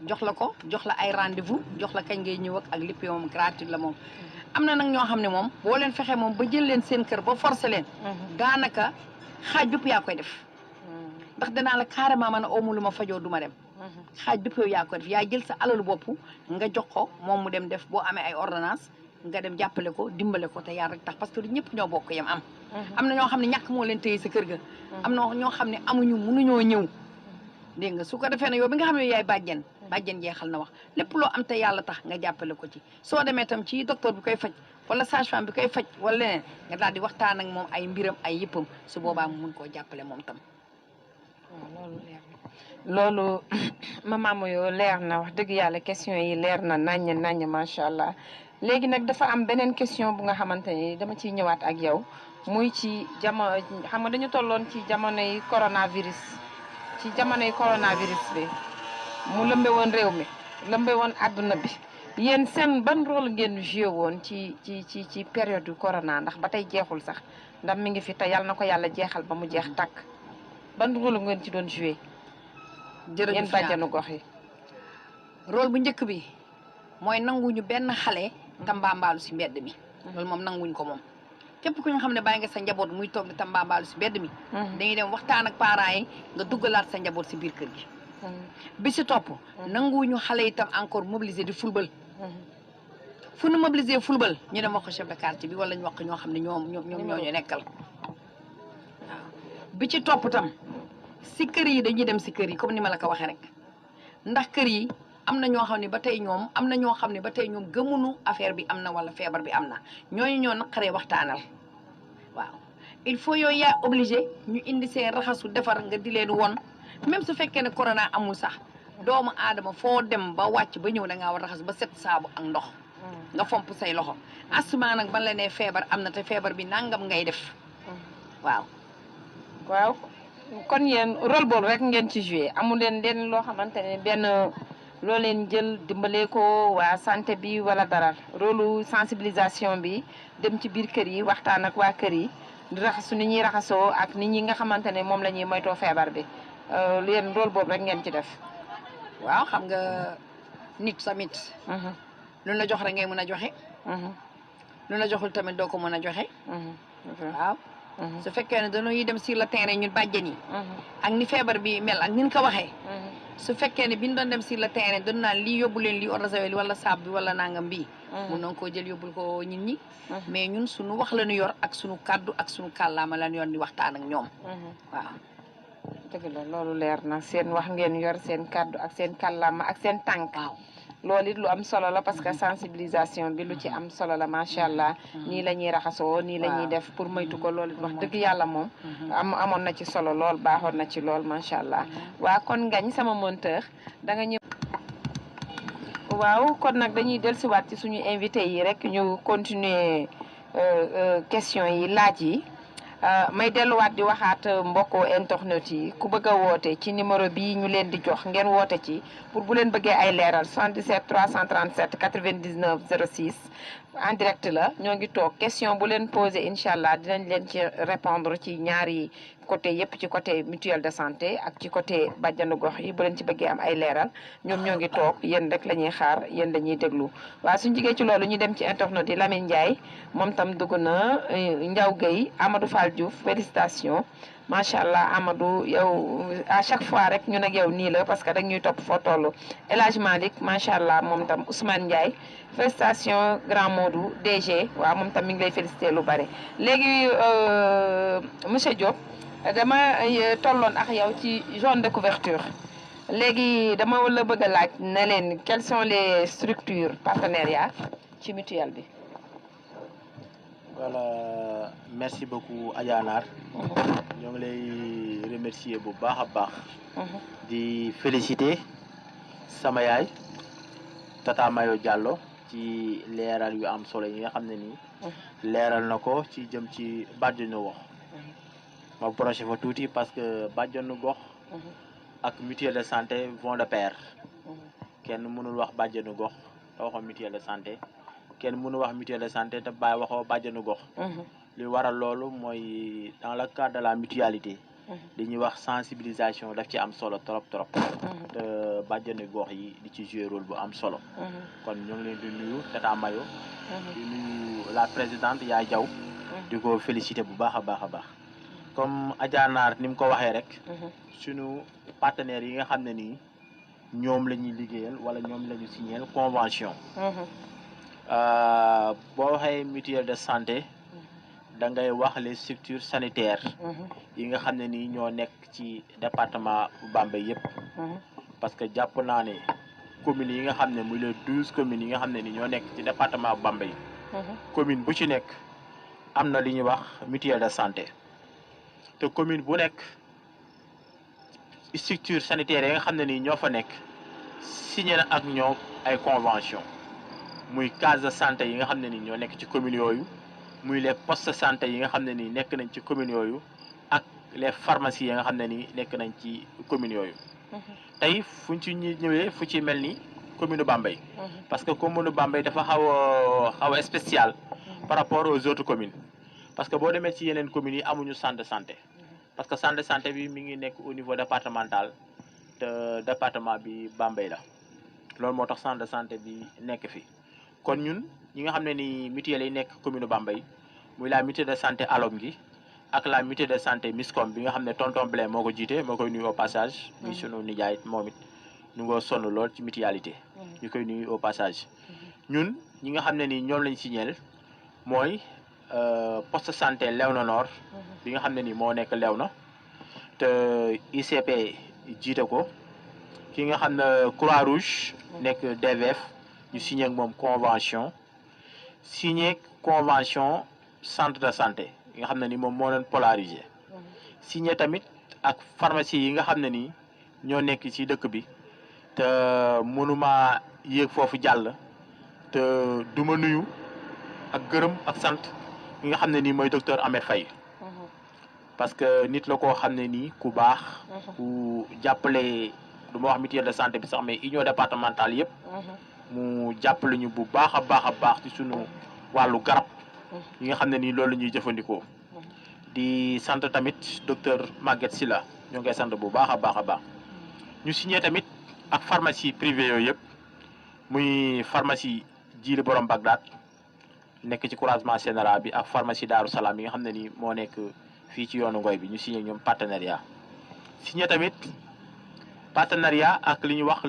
jox la ko jox la ay rendez-vous jox la kañ ngay ñëw ak lépp moom gratuit la moom. am na nag ñoo xam ne moom boo leen fexee moom ba jël leen seen kër ba forcé leen. daanaka xaaj bépp yaa koy def. ndax danaa la carrément man amu lu ma fajoo du ma dem. xaaj bépp yow yaa koy def yaa jël sa alalu bopp nga jox ko moom mu dem def boo amee ay ordonnance nga dem jàppale ko dimbale ko te yàlla rek tax parce que ñëpp ñoo bokk yem am. am na ñoo xam ne ñàkk moo leen téye sa kër ga. am na ñoo xam ne amuñu mënuñoo ñëw. dégg nga su ko defee ne yow bi nga xam ne yaay bàjjen jeexal na wax lépp loo am te yàlla tax nga jàppale ko ci soo demee tam ci docteur bi koy faj wala sage-femme bi koy faj wala leneen nga daal di waxtaan ak moom ay mbiram ay yëppam su boobaa mu mun koo jàppale moom tam. waaw loolu leer na loolu maman Moyo leer na wax dëgg yàlla question yi leer na naññ macha allah léegi nag dafa am beneen question bu nga xamante ni dama ciy ñëwaat ak yow muy ci jamono xam nga dañu tolloon ci jamonoy coronavirus. ci jamonoy coronavirus bi mu lëmbe woon réew mi lëmbe woon àdduna bi yéen seen ban rôle ngeen joué woon ci période du corona ndax ba tey jeexul sax ndax mi ngi fi te yàlla na ko yàlla jeexal ba mu jeex tàkk ban rôle ngeen ci doon joué. jërëjëf yéen bàjjanu gox yi. rôle bu njëkk bi mooy nanguñu benn xale tambaambaalu si mbedd mi. loolu moom nanguñ ko moom. képp ku ñu xam ne bàyyi nga sa njaboot muy toog di tambaambaalu si mbedd mi. dañuy dem waxtaan ak parents yi nga duggalaat sa njaboot si biir kër gi. bi si topp. nanguwuñu xale itam encore mobiliser di fulbal. fu nu mobiliser fulbal ñu dem wax ko chef de quartier bi wala ñu wax ko ñoo xam ne ñoo ñu nekkal. waaw bi ci topp tam si kër yi dañuy dem si kër yi comme ni ma la ko waxee rek ndax kër yi am na ñoo xam ne ba tey ñoom gëmunu affaire bi am na wala feebar bi am na ñooñu ñoo naqaree waxtaanal. waaw il faut yooyu yaa obligé ñu indi seen raxasu defar nga di leen won même su fekkee ne corona amul sax doomu aadama foo dem ba wàcc ba ñëw da ngaa war raxas ba set saabu ak ndox. nga fomp say loxo asuma nag ban la ne feebar am na te feebar bi nangam ngay def. waaw kon yéen rôle boobu rek ngeen ci joué amu leen loo xamante ne benn loo leen jël dimbalee ko waa santé bi wala dara rôle sensibilisation bi dem ci biir kër yi waxtaan ak waa kër yi di raxasu ni ñuy raxasoo ak nit ñi nga xamante ne moom la ñuy moytoo feebar bi yéen rôle boobu rek ngeen ci def. waaw xam nga nit tamit. lu la jox rek ngay mën a joxe. lu la joxul tamit doo ko mën a joxe. waaw. su fekkee ne dañuy dem sur le terrain ñun bàjjen yi. ak ni feebar bi mel ak ni ñu ko waxee. su fekkee ne bi ñu doon dem sur le terrain dañu naan lii yóbbu leen lii ordre sawel wala saab bi wala nangam bii. mun nañu koo jël yóbbul ko nit ñi. mais ñun suñu wax la ñu yor ak suñu kàddu ak suñu kàllaama la ñu yor di waxtaan ak ñoom. waaw. dëgg la loolu leer na seen wax ngeen yor seen kàddu ak seen kàllaama ak seen tànk. waaw. loolu it lu am solo la parce que sensibilisation bi lu ci am solo la macha allah nii la ñuy raxasoo nii la ñuy def pour moytu ko loolu it wax dëgg yàlla moom amoon na ci solo lool baaxoon na ci lool macha allah waa kon ngañ sama monteur da nga ñëw waaw kon nag dañuy dellusiwaat ci suñu invité yi rek ñu continuer question yi laaj yi may delluwaat di waxaat mbokku internet yi ku bëgg a woote ci numéro bi ñu leen di jox ngeen woote ci pour bu leen bëggee ay leeral 77 337 99 06 en direct la ñoo ngi toog question bu leen posé incha allah dinañ leen ci répondre ci ñaari côté yëpp ci côté mutuelle de santé ak ci côté bàjjanu gox yi bu leen ci bëggee am ay leeral ñoom ñoo ngi toog yéen rek la ñuy xaar yéen dañuy déglu waaw suñu jigee ci loolu ñu dem ci internet yi Lamine Ndiaye moom tam dugg na Ndiaw Gueye Amadou Fall Diouf félicitations macha allah Amadou yow à chaque fois rek ñun ak yow nii la parce que dag ñuy topp foo toll El Hadj Malick macha allah moom tam Ousmane Ndiaye félicitations grand Modou DG waaw moom tam mi ngi lay félicité lu bare léegi monsieur Diop dama tolloon ak yow ci zone de couverture léegi dama la bëgg a laaj ne leen quelles sont les structures partenariats ci mutuelle bi. voilà merci beaucoup Adja Nar ñoo ngi lay remercier bu baax a baax. di féliciter sama yaay Tata Mayo Diallo ci leeral yu am solo yi nga xam ne nii leeral na ko ci jëm ci bàjjenu gox ma broché fa tuuti parce que bàjjenu gox ak mutuelle de santé vont de pair kenn mënul wax bàjjenu gox te waxoo mutuelle de santé kenn mënul wax mutuelle de santé te bàyyi waxoo bàjjenu gox li waral loolu mooy dans le cadre de la mutualité li ñuy wax sensibilisation daf ci am solo trop te bàjjenu gox yi di ci jouer rôle bu am solo kon ñu ngi leen di nuyu Tata Mayo di nuyu la présidente Yaay Jaw di ko féliciter bu baax a baax a baax comme Adja Naar ni mu ko waxee rek suñu partenaires yi nga xam ne nii ñoom la ñuy liggéeyal wala ñoom la ñu signer convention boo waxee mutuelle de santé da ngay wax les structures sanitaires yi nga xam ne nii ñoo nekk ci département bu Bambey yëpp parce que jàpp naa ne communes yi nga xam ne muy les 12 communes yi nga xam ne ni ñoo nekk ci département bu Bambey commune bu ci nekk am na li ñuy wax mutuelle de santé te commune bu nekk structure sanitaire yi nga xam ne nii ñoo fa nekk signé na ak ñoom ay convention muy case de santé yi nga xam ne nii ñoo nekk ci communes yooyu muy les postes de santé yi nga xam ne nii nekk nañ ci communes yooyu ak les pharmacies yi nga xam ne nii nekk nañ ci communes yooyu tey fuñ ci ñëwee fu ci mel ni commune Bambey parce que commune Bambey dafa xaw a spécial par rapport aux autres communes parce que boo demee ci yeneen communes yi amuñu centre de santé parce que centre de santé bi mi ngi nekk au niveau départemental te département bi Bambey la loolu moo tax centre de santé bi nekk fi kon ñun ñi nga xam ne ni mutuelle yi nekk commune Bambey muy la mutuelle de santé Alom gi ak la mutuelle de santé Miscom bi nga xam ne tonton Blé moo ko jiite moo koy nuyu au passage muy sunu nijaay moom it ñu ngoo sonn lool ci mutualité ñu koy nuyu au passage ñun ñi nga xam ne ni ñoom lañ signeel mooy poste santé Léona Nord bi nga xam ne ni moo nekk Léona te ICP jiite ko ki nga xam ne Croix Rouge nekk DVF ñu signé ak moom convention signé convention centre de santé yi nga xam ne ni moom moo leen polarisé signé tamit ak pharmacie yi nga xam ne ni ñoo nekk ci dëkk bi te mënuma yéeg foofu jàll te duma nuyu ak gërëm ak sant yi nga xam ne nii mooy docteur Ahmed Faye parce que nit la koo xam ne nii ku baax ku jàppale du ma wax mutuelle de santé bi sax mais union départementale yëpp mu jàppale ñu bu baax a baax ci sunu wàllu garab yi nga xam ne nii loolu la ñuy jëfandikoo di sant tamit docteur Maguette Sylla ñoo ngi koy sant bu baax a baax ñu signé tamit ak pharmacie privée yooyu yëpp muy pharmacie Djili Borom Bagdad nekk ci croisement général bi ak pharmacie Daaru Salaam yi nga xam ne nii moo nekk fii ci yoonu Ngoy bi ñu signé ñoom partenariat signé tamit partenariat ak li ñuy wax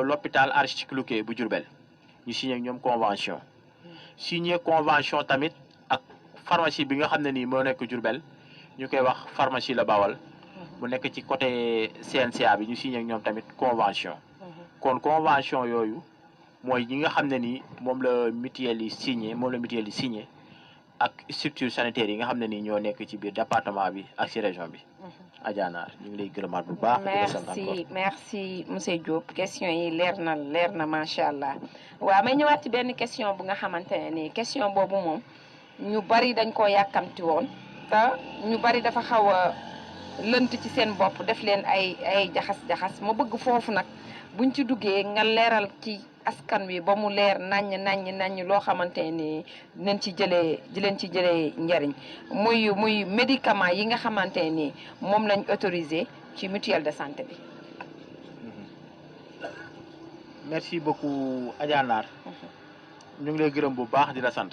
l'hôpital Aristide Luque bu Diourbel ñu signé ñoom convention signé convention tamit ak pharmacie bi nga xam ne nii moo nekk Diourbel ñu koy wax pharmacie La Bawal bu nekk ci côté CNCA bi ñu signé ñoom tamit convention kon convention yooyu mooy ñi nga xam ne nii moom la mutuelle yi signé ak structure sanitaire yi nga xam ne nii ñoo nekk ci biir département bi ak ci région bi Adja Naar ñu ngi lay gërëmaat bu baax merci monsieur Diop question yi leer na macha allah waaw may ñëwaat ci benn question bu nga xamante ne nii question boobu moom ñu bari dañ koo yàkkamti woon te ñu bari dafa xaw a lënt ci seen bopp def leen ay jaxas ma bëgg foofu nag buñ ci duggee nga leeral ci askan wi ba mu leer naññ loo xamante ni dinañ ci jëlee njariñ muy médicament yi nga xamante ni moom lañ autorisé ci mutuelle de santé bi. merci beaucoup Adja Naar ñu ngi lay gërëm bu baax di la sant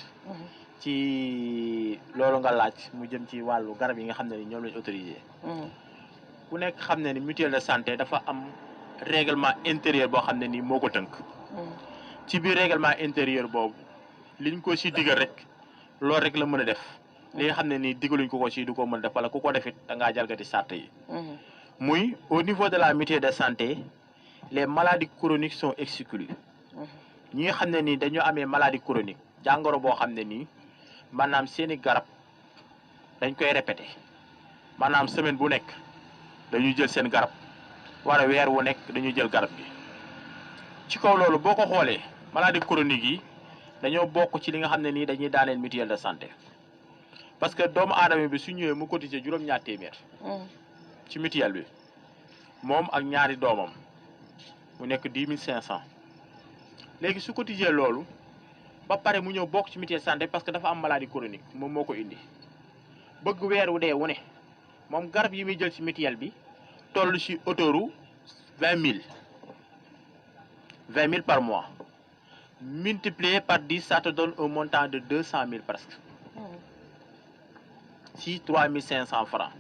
ci loolu nga laaj mu jëm ci wàllu garab yi nga xam ne ni ñoom lañ autorisé ku nekk xam ne ni mutuelle de santé dafa am règlement intérieur boo xam ne nii moo ko tënk ci biir règlement intérieur boobu liñ ko si digal rek loolu rek la mën a def li nga xam ne nii digaluñ ko si du ko mën a def wala ku ko defit da ngaa jalgati sàrt yi muy au niveau de la mutuelle de santé les maladies chroniques sont exclues ñi nga xam ne nii dañoo amee maladie chronique jàngoro boo xam ne nii maanaam seeni garab dañ koy répété maanaam semaine bu nekk dañuy jël seen garab wala weer wu nekk dañuy jël garab bi ci kaw loolu boo ko xoolee maladie chronique yi dañoo bokk ci li nga xam ne nii dañuy daaneel mutuelle de santé parce que doomu aadama bi su ñëwee mu cotiser juróom-ñaar téeméer ci mutuelle bi moom ak ñaari doomam mu nekk 10 500 léegi su cotiser loolu ba pare mu ñëw bokk ci mutuelle santé parce que dafa am maladie chronique moom moo ko indi bëgg weer wu dee wu ne moom garab yi muy jël ci mutuelle bi toll ci autouru 20 000 par mois multiplié par 10 ça te donne un montant de 200 000 presque ci 3 500 francs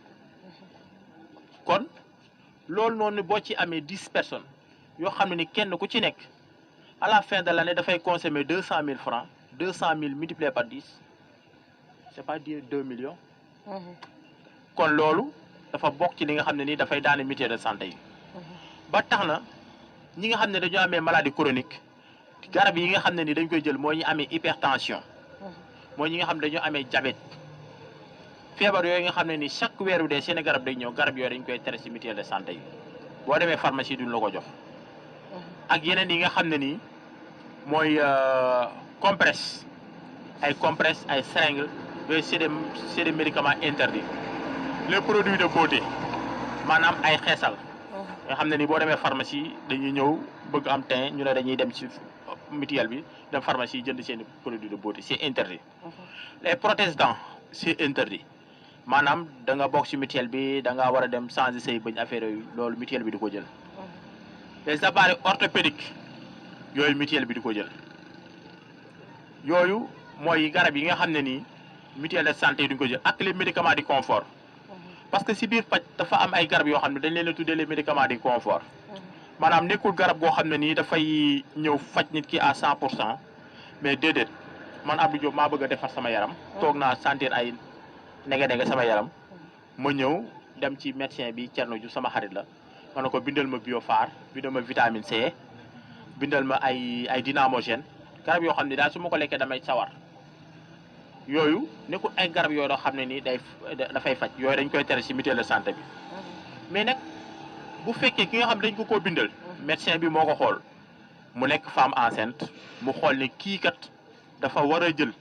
kon loolu noonu boo ci amee 10 personnes yoo xam ne ni kenn ku ci nekk à la fin de l'année dafay consommer 200 000 francs 200 000 multiplié par 10 c'est pas dire 2 millions kon loolu dafa bokk ci li nga xam ne nii dafay daane mutuelle de santé yi ba tax na ñi nga xam ne dañoo amee maladie chronique garab yi nga xam ne ni dañ koy jël mooy ñi amee hypertension mooy ñi nga xam ne dañoo amee diabète feebar yooyu nga xam ne ni chaque weer wu dee seen garab day ñëw garab yooyu dañ koy tere ci mutuelle de santé yi boo demee pharmacie duñ la ko jox ak yeneen yi nga xam ne nii mooy compresse ay seringue yooyu c'est des médicaments interdits les produits de beauté maanaam ay xeesal nga xam ne ni boo demee pharmacie dañuy ñëw bëgg am teint ñu ne dañuy dem ci mutuelle bi dem pharmacie jënd seen produit de beauté c'est interdit les prothèses dents c'est interdit maanaam da nga bokk ci mutuelle bi da nga war a dem changer say bëñ affaire yooyu loolu mutuelle bi di ko jël les appareils orthopédiques yooyu mutuelle bi di ko jël yooyu mooy garab yi nga xam ne nii mutuelle de santé yi duñ ko jël ak les médicaments de confort parce que si biir paj dafa am ay garab yoo xam ne dañ leen a tuddee les médicaments de confort maanaam nekkul garab goo xam ne nii dafay ñëw faj nit ki à 100% mais déedéet man Abdou Diop maa bëgg a defar sama yaram toog naa sentir ay nege sama yaram ma ñëw dem ci médecin bi Thierno Diouf sama xarit la ma ne ko bindal ma Biophare bindal ma vitamine C bindal ma ay dynamogène garab yoo xam ne daal su ma ko lekkee damay sawar yooyu nekkul ay garab yooyu doo xam ne nii dafay faj yooyu dañ koy tere ci mutuelle de santé bi mais nag bu fekkee ki nga xam ne dañ ko koo bindal médecin bi moo ko xool mu nekk femme enceinte mu xool ne kii kat dafa war a jël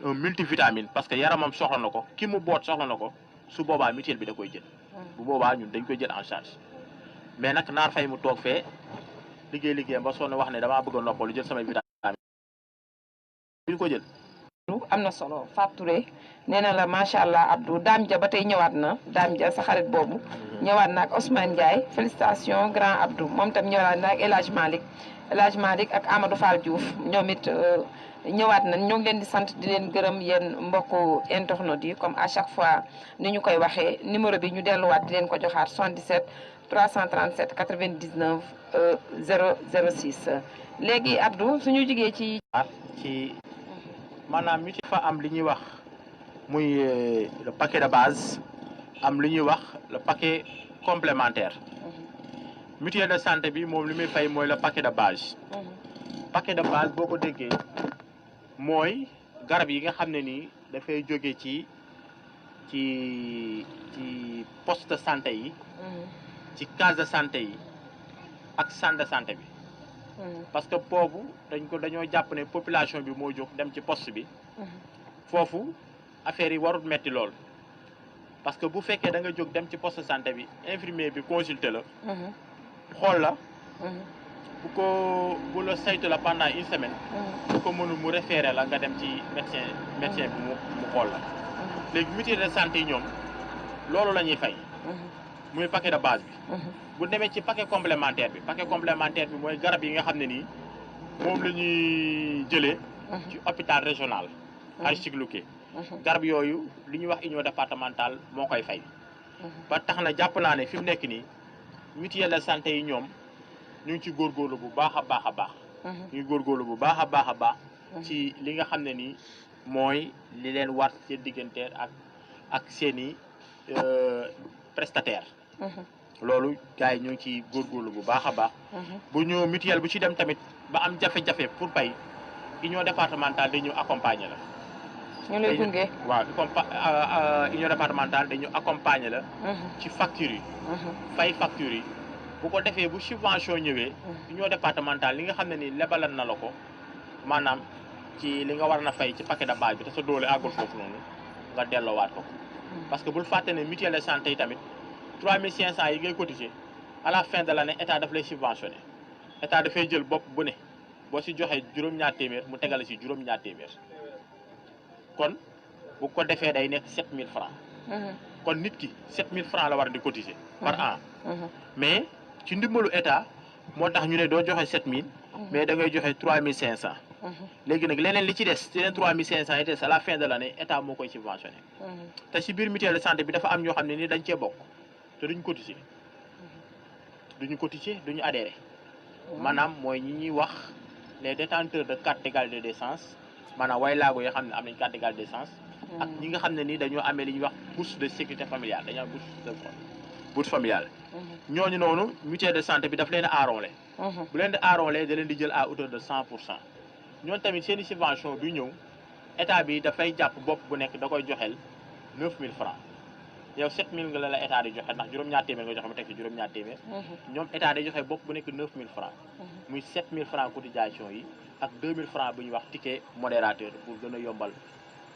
un multivitamine parce que yaramam soxla na ko ki mu boot soxla na ko su boobaa mutuelle bi da koy jël bu boobaa ñun dañ koy jël en charge mais nag naar fay mu toog fee liggéey ba sonn wax ne damaa bëgg a noppalu jël samay vitamine duñ ko jël am na solo Fatou Touré nee na la macha allah Abdou Dame Dia ba tey ñëwaat na Dame Dia sa xarit boobu ñëwaat na ak Ousmane Ndiaye félicitations grand Abdou moom tam ñëwaat na ak El Hadj Malick ak Amadou Fall Diouf ñoom it ñëwaat nañ ñoo ngi leen di sant di leen gërëm yéen mbokku internautes yi comme à chaque fois ni ñu koy waxee numéro bi ñu delluwaat di leen ko joxaat 77 337 99 006 léegi Abdou suñu jigee ci maanaam mutuelle fa am li ñuy wax muy le paquet de base am li ñuy wax le paquet complémentaire mutuelle de santé bi moom li muy fay mooy le paquet de base paquet de base boo ko déggee mooy garab yi nga xam ne nii dafay jóge ci poste de santé yi ci case de santé yi ak centre de santé bi parce que boobu dañoo jàpp ne population bi moo jóg dem ci poste bi foofu affaire yi warut metti lool parce que bu fekkee da nga jóg dem ci poste de santé bi infirmier bi consulter la xool la bu la saytu la pendant une semaine bu ko mënul mu référé la nga dem ci médecin bi mu xool la léegi mutuelle de santé yi ñoom loolu la ñuy fay muy paquet de base bi bu demee ci paquet complémentaire bi mooy garab yi nga xam ne nii moom la ñuy jëlee ci hôpital régional Aristide Luque garab yooyu li ñuy wax union départementale moo koy fay ba tax na jàpp naa ne fi mu nekk nii mutuelle de santé yi ñoom ñu ngi ci góorgóorlu bu baax a baax ñu ngi góorgóorlu bu baax a baax ci li nga xam ne nii mooy li leen war seen diggante ak seeni prestataire loolu gars yi ñu ngi ci góorgóorlu bu baax a baax bu ñu mutuelle bu ci dem tamit ba am jafe-jafe pour pay union départementale dañu accompagner la ñu lay gunge waaw union départementale dañu accompagner la ci facture yi fay facture yi bu ko defee bu subvention ñëwee union départementale li nga xam ne ni lebalan na la ko maanaam ci li nga war na fay ci paquet de base bi te sa doole àggul foofu noonu nga delloowaat ko parce que bul fàtte ne mutuelle de santé yi tamit 3500 yi ngay cotiser à la fin de l'année état daf lay subventionné état dafay jël bopp bu ne boo si joxee juróom-ñaar téeméer mu tegale si juróom-ñaar téeméer kon bu ko defee day nekk 7000 francs kon nit ki 7000 francs la war di cotiser par an mais ci ndimbalu état moo tax ñu ne doo joxe 7000 mais da ngay joxe 3500 léegi nag leneen li ci des yeneen 3500 yi des à la fin de l'année état moo koy subventionné te si biir mutuelle de santé bi dafa am ñoo xam ne ni dañ cee bokk te duñ cotiser duñu adhéré maanaam mooy ñi ñuy wax les détenteurs de carte d'égalité des chances maanaam way laago yoo xam ne am nañ carte d'égalité des chances ak ñi nga xam ne ni dañoo amee li ñuy wax bourse de sécurité familiale dañoo am bourse familiale ñooñu noonu mutuelle de santé bi daf leen a enrôlé bu leen di enrôlé da leen di jël à hauteur de 100% ñooñu tamit seen i subvention bi ñëw état bi dafay jàpp bopp bu nekk da koy joxeel 9000 francs yow 7000 nga la état di joxe ndax juróom-ñaar téeméer nga joxe mu teg ci juróom-ñaar téeméer ñoom état day joxe bopp bu nekk 9000 francs muy 7000 francs cotisation yi ak 2000 francs bu ñuy wax ticket modérateur pour gën a yombal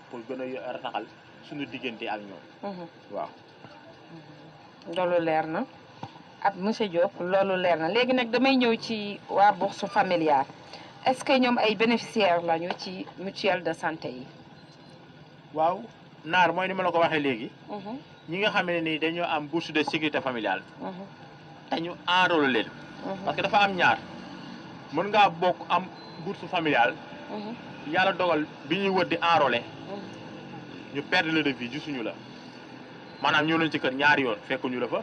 pour gën a rataxal suñu diggante ak ñoom waaw loolu leer na ab monsieur Diop loolu leer na léegi nag damay ñëw ci waa bourse familiale est-ce que ñoom ay bénéficiaires lañu ci mutuelle de santé yi waaw naar mooy ni ma la ko waxee léegi ñi nga xam ne ni dañoo am bourse de sécurité familiale dañu enrôlé leen parce que dafa am ñaar mën ngaa bokk am bourse familiale yàlla dogal bi ñuy wër di enrôlé ñu perdre le de vue gisuñu la maanaam ñëw nañ ci kër ñaari yoon fekkuñu la fa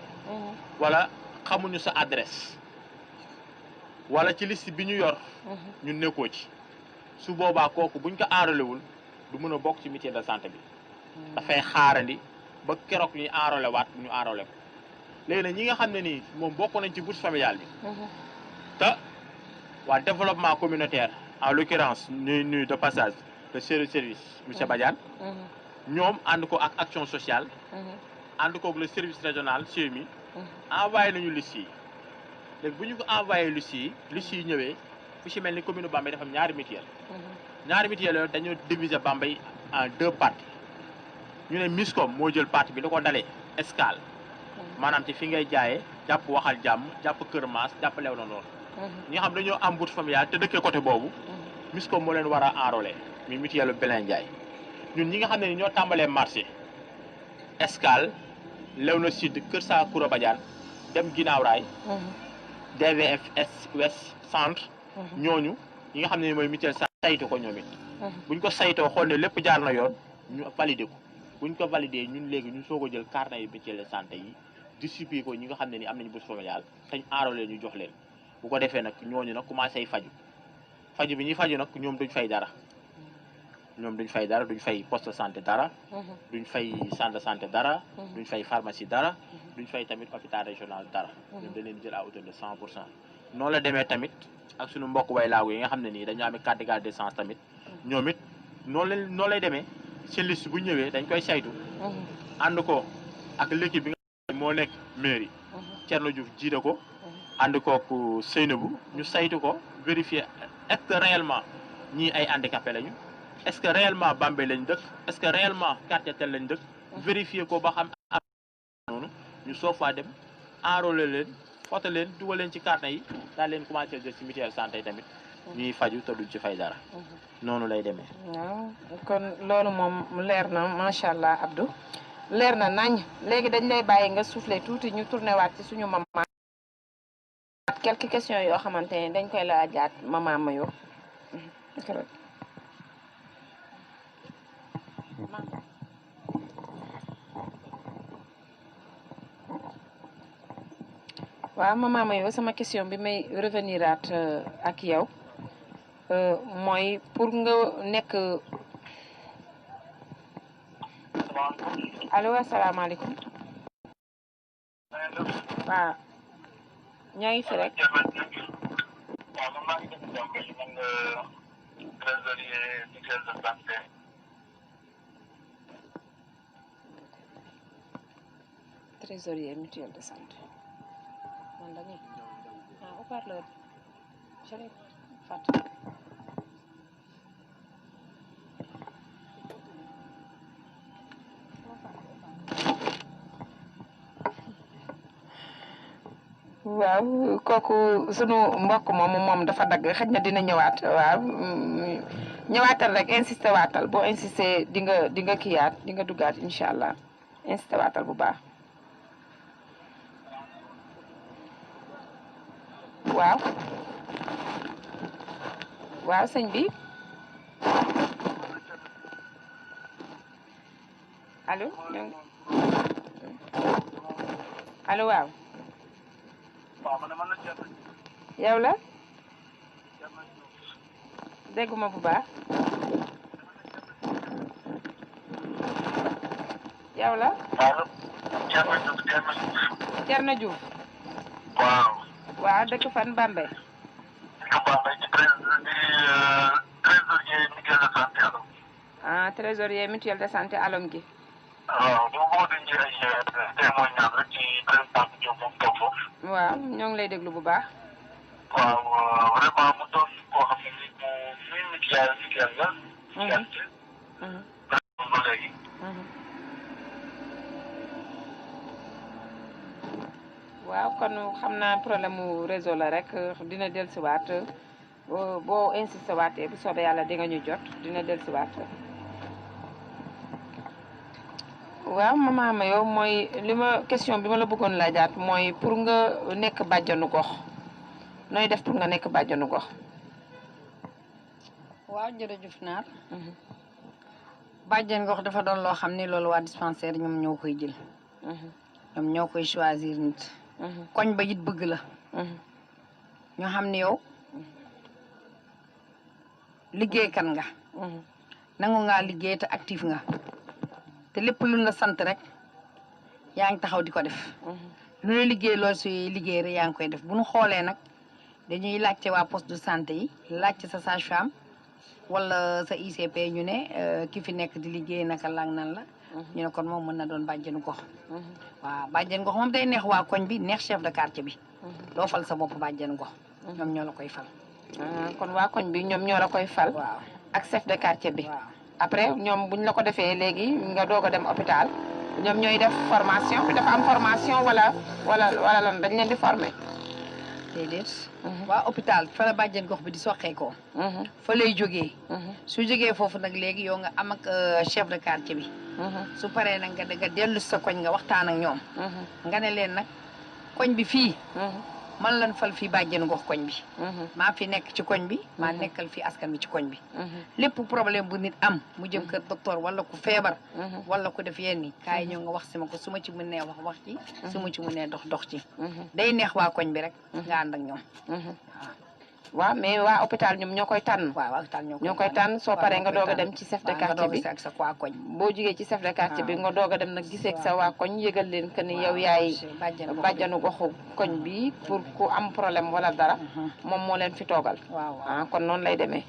wala xamuñu sa adresse wala ci liste bi ñu yor ñu nekkoo ci su boobaa kooku buñ ko enrôlé wul du mën a bokk ci mutuelle de santé bi dafay xaarandi ba keroog ñu enrôlé waat bu ñu enrôlé ko léegi nag ñi nga xam ne nii moom bokk nañ ci bourse familiale bi te waa développement communautaire en l'occurrence nuy de passage le chef de service monsieur Badiane ñoom ànd ko ak action sociale ànd koog le service régional CMI envoyé nañu liste yi léegi bu ñu ko envoyé liste yi ñëwee fu ci mel ni commune Bambey dafa am ñaari mutuelle yooyu dañoo diviser Bambey en 2 parties ñu ne MISCOM moo jël partie bi da ko dalee Escale maanaam ci fi ngay jaayee jàpp Waxal Jàmm jàpp Kër Maas jàpp Léona Noor ñi nga xam dañoo am bourse familiale te dëkkee côté boobu MISCOM moo leen war a enrôler mi mutuelle Belin Ndiaye ñun ñi nga xam ne ni ñoo tàmbalee marché Escale Léona Sud Kër Saakura Badiane dem Ginnaaw Raay DVFS Ouest centre ñooñu ñi nga xam ne mooy mutuelle saytu ko ñoom it buñ ko saytoo xool ne lépp jaar na yoon ñu validé ko buñ ko validé ñun léegi ñu soog a jël carnet yi mutuelle de santé yi distribué ko ñi nga xam ne ni am nañu bourse familiale tañ enrôlé ñu jox leen bu ko defee nag ñooñu nag commencé faju bi ñuy faju nag ñoom duñ fay dara duñ fay poste de santé dara duñ fay centre de santé dara duñ fay pharmacie dara duñ fay tamit hôpital régional dara ñoom dañ leen jël à hauteur de 100% noonu la demee tamit ak suñu mbokk way laago yi nga xam ne nii dañoo amee carte d'égalité des chances tamit ñoom it noonu lay demee seen liste bu ñëwee dañ koy saytu ànd ko ak l'équipe bi nga xam ne moo nekk mairie Thierno Diouf jiite ko ànd kook Seynabou ñu saytu ko vérifier est-ce que réellement ñii ay handicapé lañu est-ce que réellement Bambey lañ dëkk est-ce que réellement quartier tel lañ dëkk vérifier ko ba xam am noonu ñu soog faa dem enrôler leen foto leen dugal leen ci carnet yi daal leen commencé jël ci mutuelle santé tamit ñuy faju te duñ ci fay dara noonu lay demee waaw kon loolu moom leer na macha allah Abdou leer na nañ léegi dañ lay bàyyi nga soufflé tuuti ñu tourné waat ci suñu maman quelques questions yoo xamante ne dañ koy laajaat maman Mayo waaw maman Mayo sama question bi may revenir ak yow mooy pour nga nekk allo asalaamaaleykum waaw ñoo ngi fi rek trésorier mutuelle de santé man da ngay haut-parleur je l'ai fàtte waaw kooku sunu mbokk moom dafa dagg xëj na dina ñëwaat waaw ñëwaatal rek insisté waatal boo insisté di nga kiyaat di nga duggaat incha allah insisté waatal bu baax waaw waaw sëñ bi allo allo waaw yow la dégguma bu baax yow la Thierno Diouf waaw. waaw dëkk fan Bambey dëkk Bambey ci trésorier mutuelle de santé alom gi. waaw dama bëggoon di ay témoignage rek ci président bi Diop moom toog foofu. waaw ñoo ngi lay déglu bu baax. waaw vraiment mu doon koo xam ne nit muy mutuelle la. ba léegi. waaw kon xam naa problème mu réseau la rek dina dellusiwaat boo insisté waatee bu soobee yàlla di nga ñu jot dina dellusiwaat. waaw maman ma yow mooy li ma question bi ma la bëggoon laajaat mooy pour nga nekk bàjjanu gox nooy def pour nga nekk bàjjanu gox. waaw jërëjëf Naar. bàjjen gox dafa doon loo xam ni loolu waa dispensaire ñoom ñoo koy jël. ñoom ñoo koy choisir nit. koñ ba it bëgg la. ñoo xam ni yow liggéeykat nga. nangu ngaa liggéey te actif nga. te lépp luñ la sant rek yaa ngi taxaw di ko def. lu la liggéey lool suy liggéey rek yaa ngi koy def bu ñu xoolee nag dañuy laajte waa poste de santé yi laajte sa sage-femme wala sa ICP ñu ne ki fi nekk di liggéey naka lang nan la. ñu ne kon moom mën na doon bàjjenu gox. waaw bàjjen gox moom day neex waa koñ bi neex chef de quartier bi. doo fal sa bopp bàjjen gox. ñoom ñoo la koy fal. kon waa koñ bi ñoom ñoo la koy fal. waaw ak chef de quartier bi. waaw après ñoom buñ la ko defee léegi nga doog a dem hôpital ñoom ñooy def formation bi dafa am formation wala lan dañ leen di former. déedéet. waa hôpital fa la bàjjen gox bi di soqeekoo. fa lay jógee. su jógee foofu nag léegi yow nga am ak chef de quartier bi. su paree nag nga dellu sa koñ nga waxtaan ak ñoom. nga ne leen nag koñ bi fii. man lan fal fii bàjjenu gox koñ bi. maa fi nekk ci koñ bi. maa nekkal fii askan bi ci koñ bi. lépp problème bu nit am mu jëm kër docteur wala ku feebar. wala ku def yenn yi kaay ñëw nga wax si ma ko su ma ci mënee wax ci. su ma ci mënee dox ci. day neex waa koñ bi rek. nga ànd ak ñoom. waaw mais waa hôpital ñoom ñoo koy tànn. waaw hôpital ñoo koy tànn soo paree nga doog a dem ci chef de quartier bi ak sa waa koñ. boo jugee ci chef de quartier bi nga doog a dem nag gisee ak sa waa koñ yëgal leen que ni yow yaay bàjjanu goxu koñ bi pour ku am problème wala dara moom moo leen fi toogal. waaw kon noonu lay demee.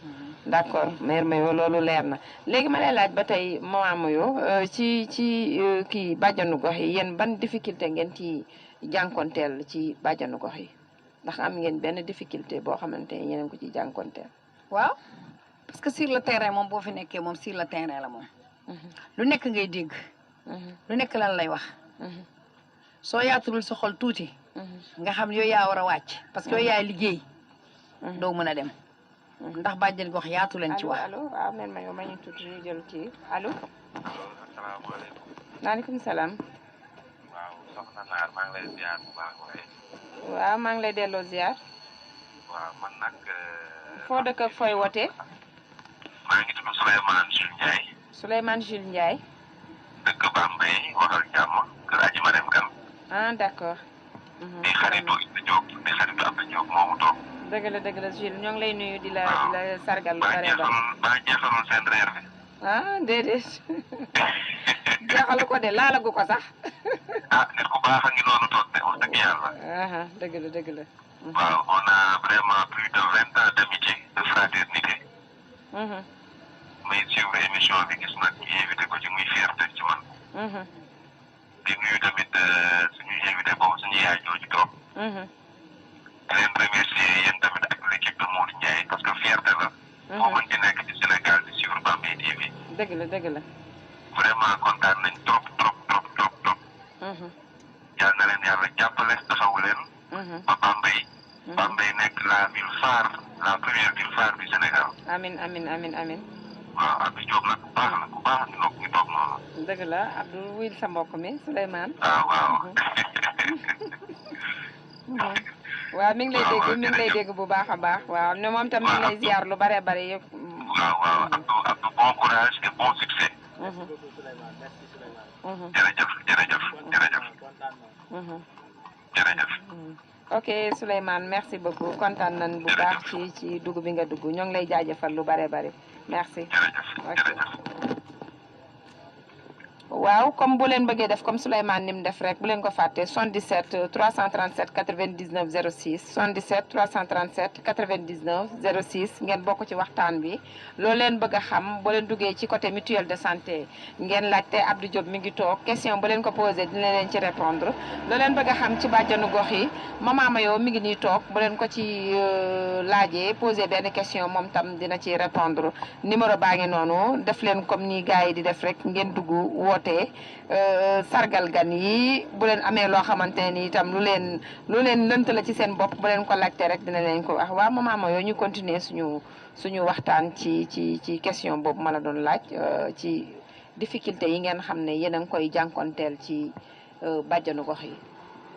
d'accord mère Mayo loolu leer na léegi ma lay laaj ba tey maman Mayo ci kii bàjjanu gox yi yéen ban difficulté ngeen ci jànkonteel ci bàjjanu gox yi. ndax am ngeen benn difficulté boo xamante ne yéen ko ci jànkonteel. waaw parce que sur le terrain moom boo fi nekkee moom sur le terrain la moom. lu nekk ngay dégg. lu nekk lan lay wax. soo yaatulul sa xol tuuti. nga xam yooyu yaa war a wàcc parce que yooyu yaay liggéey. doo mën a dem. ndax bàjjen gox yaatu leen ci wax. allo waaw mel ma yow ma ñu tuuti ñu jël kii allo. asalaamaaleykum. maaleykum salaam. waaw soxna Naar maa ngi lay ziar bu baax waaye. waaw maa ngi lay delloo ziar. waaw man nag. foo dëkk ak fooy wootee. maa ngi tudd Souleymane Jules Ndiaye. Souleymane Jules Ndiaye. dëkk Bambey waxal jàmm kër Aji Marème Kane. d'accord. di xaritu Ibou Diop di xaritu Abdou Diop moomu toog. dëgg la Jules ñoo ngi lay nuyu di la sargal lu bare ba. ba jeexalul seen reer bi. déedéet jeexalu ko de laalagu ko sax. nit ku baax a ngi noonu toog de wax dëgg yàlla. dëgg la. waaw on a vraiment plus de 20 ans d'amitié de fraternité. may suivre émission bi gis nag ñu invité ko ci muy fierté ci man. di nuyu tamit suñu invité boobu suñu yaay jooju toog. di leen remercier yéen tamit ak l'équipe de Modou Ndiaye parce que fierté la. boo mën di nekk ci Sénégal di suivre Bambey TV. dëgg la. vraiment kontaan nañ trop. yal na leen yàlla jàppale taxawu leen. ba Bambey. Bambey nekk la ville phare, la première ville phare du Sénégal. amin amin amin amin waaw Abdou Diop nag ku baax na ku baax ñu toog noonu. dëgg la Abdou wuyul sa mbokk mi Souleymane. waaw. waaw mi ngi lay dégg bu baax a baax waaw ne moom tam mi ngi lay ziar lu bare bare yëpp. waaw Abdou bon courage et bon succès. jërëjëf. ok Souleymane merci beaucoup kontaan nañ bu baax ci dugg bi nga dugg ñoo ngi lay jaajëfal lu bare bare merci. waaw comme bu leen bëggee def comme Souleymane ni mu def rek bu leen ko fàtte 77 337 99 06 77 337 99 06 ngeen bokk ci waxtaan bi loo leen bëgg a xam boo leen duggee ci côté mutuelle de santé ngeen laajte Abdou Diop mi ngi toog question bu leen ko posé dina leen ci répondre loo leen bëgg a xam ci bàjjanu gox yi Mama Mayo mi ngi nii toog bu leen ko ci laajee posé benn question moom tam dina ci répondre numéro baa ngi noonu def leen comme ni gars yi di def rek ngeen dugg woote sargal gan yi bu leen amee loo xamante ne ni itam lu leen lënt la ci seen bopp bu leen ko laajte rek dina leen ko wax waaw Mama Mayo ñu continuer suñu waxtaan ci question boobu ma la doon laaj ci difficulté yi ngeen xam ne yéen a ngi koy jànkonteel ci bàjjanu gox yi.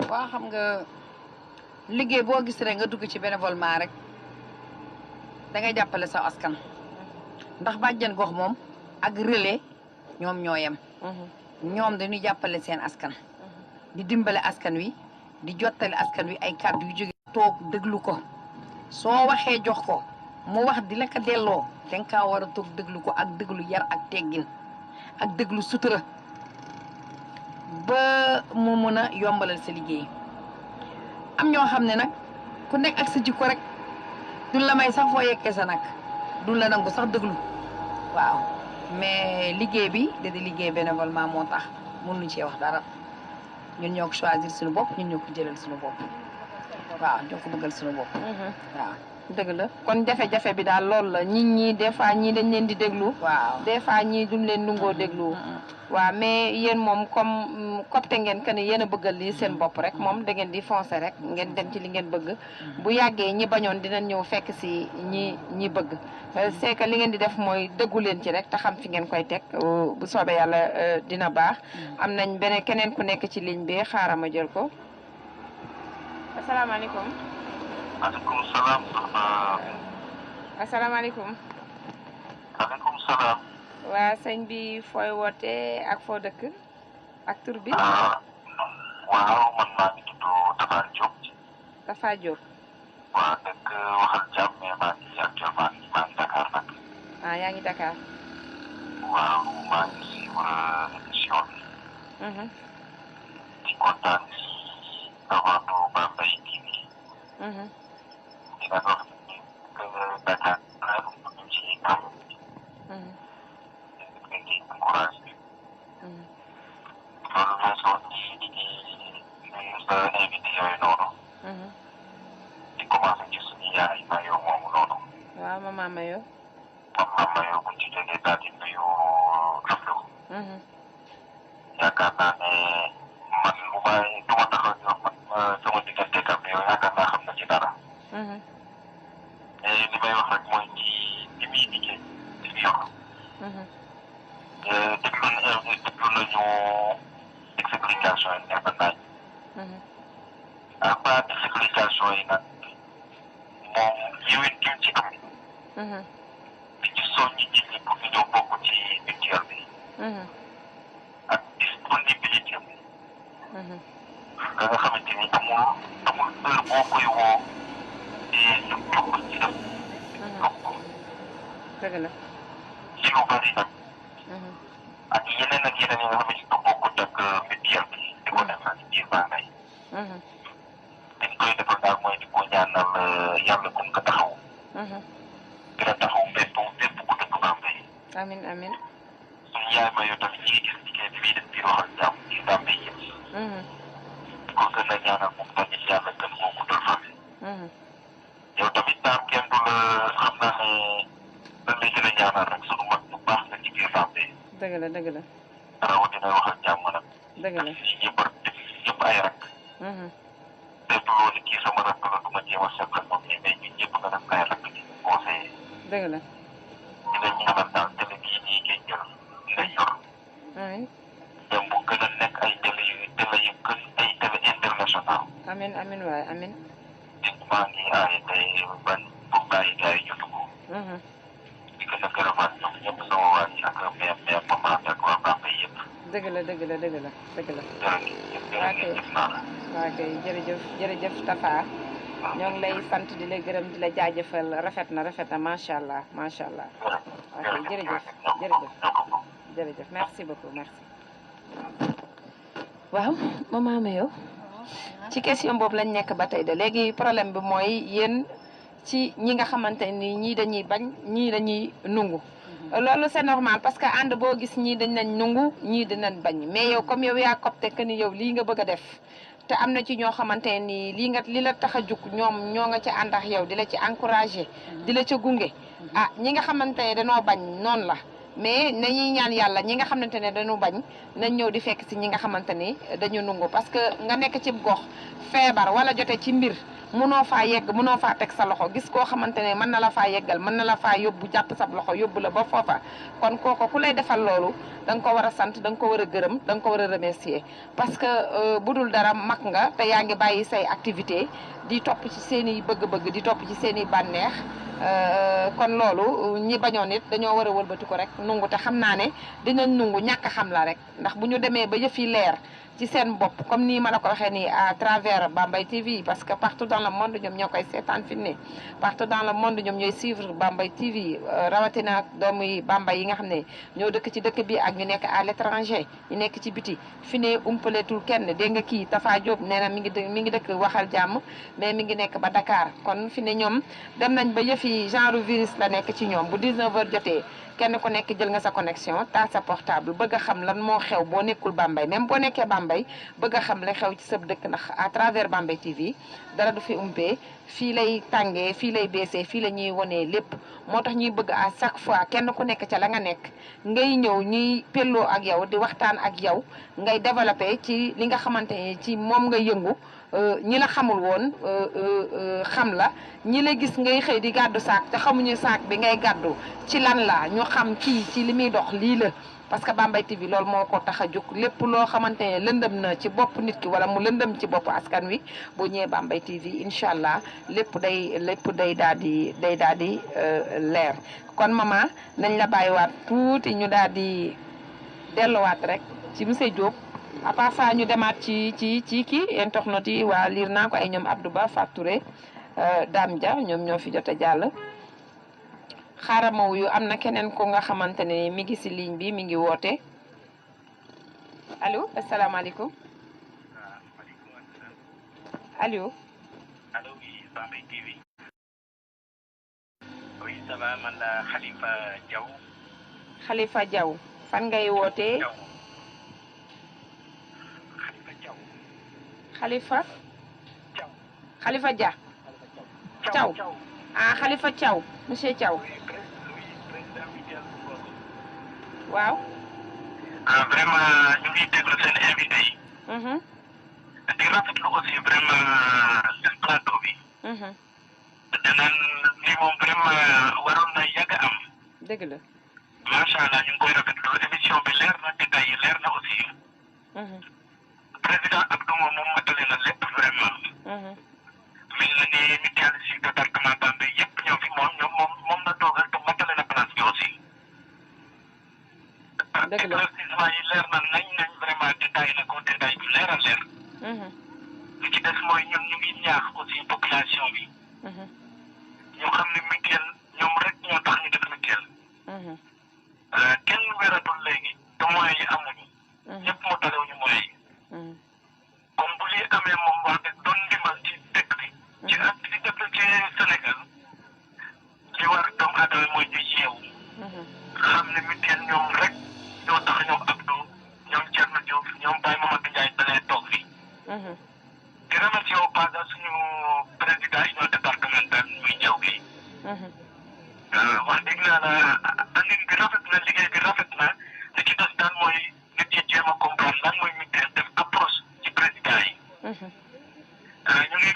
waaw xam nga liggéey boo gis rek nga dugg ci bénévolement rek da ngay jàppale sa askan ndax bàjjan gox moom ak relais ñoom ñoo yem. ñoom dañuy jàppale seen askan. di dimbale askan wi di jottale askan wi ay kàddu yu jóge toog déglu ko soo waxee jox ko mu wax di la ko delloo danga kaa war a toog déglu ko ak déglu yar ak teggin ak déglu sutura ba mu mun a yombalal sa liggéey. am ñoo xam ne nag ku nekk ak sa jikko rek duñ la may sax foo yekkee sa nag duñ la nangu sax déglu waaw mais liggéey bi da di liggéey bénévolement moo tax mënuñu cee wax dara ñun ñoo ko choisir suñu bopp ñun ñoo ko jëlal suñu bopp waaw ñoo ko bëggal suñu bopp. waaw dëgg la kon jafe-jafe bi daal loolu la nit ñi des fois ñii dañ leen di déglu. waaw des fois ñii duñ leen nungoo déglu. waaw mais yéen moom comme copte ngeen que ne yéen a bëggal lii seen bopp rek moom da ngeen di foncer rek ngeen dem ci li ngeen bëgg. bu yàggee ñi bañoon dinañ ñëw fekk si ñi bëgg. c'est que li ngeen di def mooy dëggu leen ci rek te xam fi ngeen koy teg bu soobee yàlla dina baax. am nañ beneen keneen ku nekk ci ligne bi xaaral ma jël ko. asalaamaaleykum. maaleykum salaam. asalaamaaleykum. maaleykum salaam. waa sëñ bi fooy woote ak foo dëkk ak tur bi. waaw man maa ngi tudd Tafa Diop. Tafa Diop. waa dëkk waxal jàmm mais maa ngi actuellement maa ngi Dakar nag. ah yaa ngi Dakar. waaw maa ngi suivre émission bi. di kontaan ci Tavandu Bambey TV. di la wax que Dakar ñu ci am. di encouragé. loolu weesoo di nuyu sa invité yooyu noonu. di commencé ci suñu yaay Mayo moomu noonu. waaw Mama Mayo. Mama Mayo bu ñu ci jógee daal di nuyu Abdou. yaakaar naa ne man bu may du ma taxaw ñu wax man sama diggante kam yow yaakaar naa xam na ci dara. li may wax rek mooy ci li muy liggéey li muy yor. déglu nañu explication yi neex na naaj. à part explication yi nag moom yewit gi ci am. di ci soññi nit ñi pour ñu ñëw bokk ci mutuelle bi. ak disponibilité bi. nga xamante ni amul heure boo koy woo te ñu toog ci def. dëgg la. ci lu bari nag. ak yeneen ak yeneen yi nga xamante ni bokkut ak mutuelle bi di ko def ak biir Bambey. dañ koy defal daal mooy di ko ñaanal yàlla kum ko taxaw. dina taxaw bépp ku dëkk Bambey. amin amin. suñu yaay Mayo tamit ñi ngi gis liggéey bi muy def biir waxal jàmm ci Bambey yëpp. di ko gën a ñaanal moom tamit yàlla gën koo guddal fan. yow tamit daal kenn du la xam naa ne dañ lay gën a ñaanal rek sunu mag bu baax nga ci biir Bambey. dëgg la dëgg la. rawatina waxal jàmm nag. dëgg la ñëpp ay rek. seetloo ni kii sama rakk la du ma jéem a seetlu ak moom mais ñun ñëpp nga def ay rakk di conseiller. dëgg la. di la ñaanal daal télé bii nii ngay jël ngay yor. amiin. dem bu gën a nekk ay télé yu gën ay télé international. amiin amiin waay amiin. maa ngi aaye tey ban pour bàyyi gars yi ñu dugg. di gën a gërëmaat ñoom ñëpp sama waa ji ak mère maman ak waa Bambey yëpp. dëgg la dëgg la dëgg la dëgg la. jërëjëf naa la. waa kay jërëjëf jërëjëf Tafa ñoo ngi lay sant di la gërëm di la jaajëfal rafet na macha allah macha allah. waa kay jërëjëf jërëjëf merci beaucoup merci. waaw maman ma yow ci question boobu lañ nekk ba tey de léegi problème bi mooy yéen ci ñi nga xamante ni ñii dañuy bañ ñii dañuy nungu. loolu c'est normal parce que ànd boo gis ñii dañ nañ nungu ñii dinañ bañ mais yow comme yow yaa copte que ni yow lii nga bëgg a def te am na ci ñoo xamante ni li la tax a jug ñoom ñoo nga ci ànd ak yow di la ci encouragé di la ca gunge ah ñi nga xamante ne dañoo bañ noonu la mais nañuy ñaan yàlla ñi nga xamante ne dañu bañ nañ ñëw di fekk si ñi nga xamante ni dañu nungu parce que nga nekk ci gox feebar wala jote ci mbir mënoo faa yegg mënoo faa teg sa loxo gis koo xamante ne mën na la faa yeggal mën na la faa yóbbu jàpp sa loxo yóbbu la ba foofa kon kooko ku lay defal loolu da nga ko war a sant da nga ko war a gërëm da nga ko war a remercier parce que bu dul dara mag nga te yaa ngi bàyyi say activité di topp ci seen i bëgg-bëgg di topp ci seen i bànneex kon loolu ñi bañoon it dañoo war a wëlbati ko rek nungu te xam naa ne dinañ nungu ñàkk xam la rek ndax bu ñu demee ba yëf yi leer ci seen bopp comme nii ma la ko waxee nii à travers Bambey TV parce que partout dans le monde ñoom ñoo koy seetaan fi ne partout dans le monde ñoom ñooy suivre Bambey TV rawatina doomu yi Bambey yi nga xam ne ñoo dëkk ci dëkk bi ak ñu nekk à l'étranger ñu nekk ci biti fi ne umpaleetul kenn dégg nga kii Tafa Diop nee na mi ngi dëkk waxal jàmm mais mi ngi nekk ba Dakar kon fi ne ñoom dem nañ ba yëf yi genre virus la nekk ci ñoom bu 19h jotee kenn ku nekk jël nga sa connexion taal sa portable bëgg a xam lan moo xew boo nekkul Bambey même boo nekkee Bambey bëgg a xam la xew ci sa dëkk ndax à travers Bambey TV dara du fi umpee fii lay tàngee fii lay beesee fii la ñuy wonee lépp moo tax ñuy bëgg à chaque fois kenn ku nekk ca la nga nekk ngay ñëw ñuy pelloo ak yow di waxtaan ak yow ngay développé ci li nga xamante ne ci moom nga yëngu ñi la xamul woon xam la ñi la gis ngay xëy di gàddu saak te xamuñu saak bi ngay gàddu ci lan la ñu xam kii ci li muy dox lii la parce que Bambey TV loolu moo ko tax a jóg lépp loo xamante ne lëndëm na ci bopp nit ki wala mu lëndëm ci bopp askan wi boo ñëwee Bambey TV incha allah lépp day daal di leer kon maman nañ la bàyyiwaat tuuti ñu daal di delluwaat rek ci monsieur Diop à part ça ñu demaat ci kii internet yi waa liir naa ko ay ñoom Abdou Ba Fatou Touré Dame Dia ñoom ñoo fi jot a jàll xaaral ma wuyu am na keneen ko nga xamante ne mi ngi si ligne bi mi ngi woote allo asalaamaaleykum allo. allo oui Bambey TV. oui ça va man la Khalifa Diaw. Khalifa Diaw fan ngay wootee. Khalifa Dia Thiaw ah Khalifa Thiaw monsieur Thiaw waaw. vraiment ñu ngi déglu seen invité yi. di rafetlu aussi vraiment seen plateau bi. danaan lii moom vraiment waroon na yàgg am. dëgg la. macha allah ñu ngi koy rafetlu émission bi leer na détails yi leer na aussi. président Abdou moom matale na lépp vraiment. mel na ni mutuelle si département Bambey yëpp ñoo fi moom la toogal te matale na place bi aussi. dëgg la éclaircissement yi leer na nañ vraiment détail na ko détail bi leer a leer. li ci des mooy ñun ñu ngi ñaax aussi population bi. ñu xam ne mutuelle ñoom rek ñoo tax ñu def mutuelle. kenn wératul léegi te moyens yi amuñu. ñëpp moo talewuñu moyens yi. kon bu lii amee moom wax dëgg doon ndimbal ci dëkk bi. ci activité ci Sénégal li war doomu aadama mooy ñu yeewu. xam ne mutuelle ñoom rek ñoo tax ñoom Abdou ñoom Thierno Diouf ñoom Baye Mamadou Ndiaye dalee toog fii. di remercier au passage suñu président union départementale muy Diaw gi. wax dëgg naa andin bi rafet na liggéey bi rafet na li ci des daal mooy nit ñi jéem a comprendre lan mooy mutuelle def approche ci président yi. ñu ngi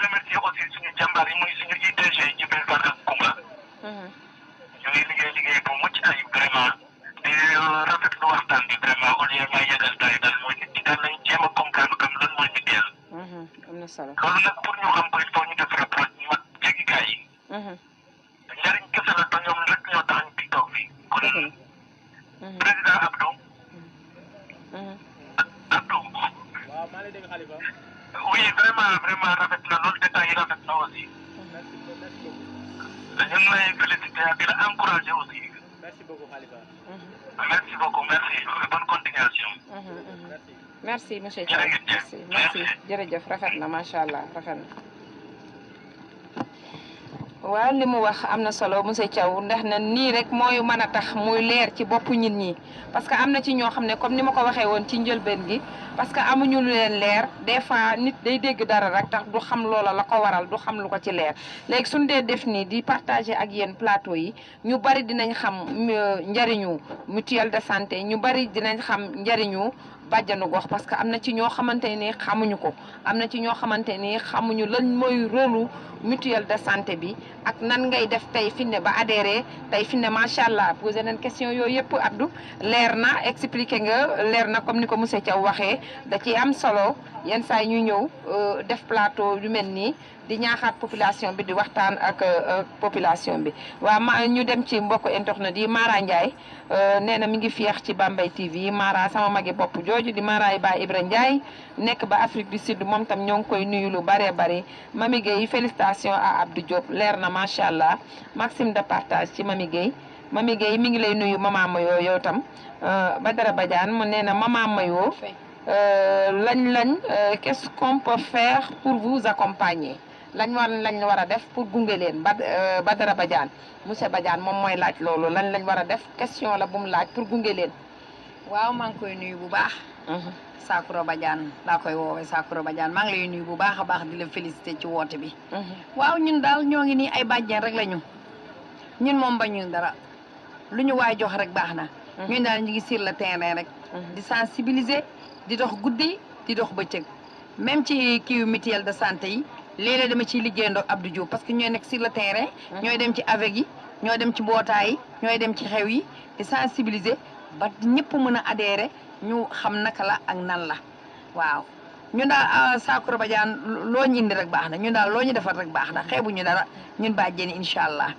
solo. loolu nag pour ñu xam ko il faut ñu def rapport ñu mat jéggi gaa yi. njariñ kese la te ñoom rek ñoo tax ñu toog fii. kon président Abdou. Abdou. waaw maa ngi lay dégg Khalifa. oui vraiment rafet na loolu détails yi rafet na aussi. dañu lay félicité di la encouragé aussi. merci beaucoup Khalifa. merci beaucoup merci bonne continuation. merci monsieur Thiaw merci jërëjëf rafet na macha allah rafet na. waaw li mu wax am na solo monsieur Thiaw ndax na nii rek mooy mën a tax muy leer ci boppu nit ñi parce que am na ci ñoo xam ne comme ni ma ko waxee woon ci njëlbeen gi parce que amuñu lu leen leer des fois nit day dégg dara rek tax du xam loola la ko waral du xam lu ko ci leer léegi suñu dee def nii di partager ak yéen plateau yi ñu bari dinañ xam njariñu mutuelle de santé ñu bari dinañ xam njariñu bàjjanu gox parce que am na ci ñoo xamante ni xamuñu ko am na ci ñoo xamante ni xamuñu lan mooy rôlu mutuelle de santé bi ak nan ngay def tey fi ne ba adhéré tey fi ne macha allah posé nañ question yooyu yëpp Abdou leer na expliqué nga leer na comme ni ko monsieur Thiaw waxee da ci am solo yenn saa yi ñu ñëw def plateau yu mel nii di ñaaxaat population bi di waxtaan ak population bi waaw ñu dem ci mbokku internet yi Mara Ndiaye nee na mi ngi fiyeex ci Bambey TV Mara sama magi bopp jooju di Mara yi Baye Ibra Ndiaye nekk ba Afrique du Sud moom tam ñoo ngi koy nuyu lu bare bari Mami Gueye félicitations à Abdou Diop leer na macha allah maxime de partage ci Mami Gueye Mami Gueye mi ngi lay nuyu Mama Mayo yow tam Badara Badiane mu nee na Mama Mayo qu'est-ce qu'on peut faire pour vous accompagner lañ war a def pour gunge leen Badara Badiane monsieur Badiane moom mooy laaj loolu lañ war a def question la bu mu laaj pour gunge leen. waaw maa ngi koy nuyu bu baax. Sakura Badiane laa koy woowee Sakura Badiane maa ngi lay nuyu bu baax a baax di la félicité ci woote bi. waaw ñun daal ñoo ngi nii ay bàjjen rek lañu ñun moom bañu dara lu ñu waay jox rek baax na. ñun daal ñu ngi sur le terrain rek. di sensibiliser di dox guddi di dox bëccëg même ci kii mutuelle de santé yi. léeg-léeg dama ciy liggéeyandoo Abdou Diop parce que ñooy nekk sur le terrain. ñooy dem ci avec yi ñooy dem ci mbootaay yi ñooy dem ci xew yi di sensibiliser ba ñëpp mën a adhérer ñu xam naka la ak nan la waaw. ñun daal Sakura Badiane loo ñu indi rek baax na ñun daal loo ñu defar rek baax na xeebuñu dara ñun bàjjeni incha allah.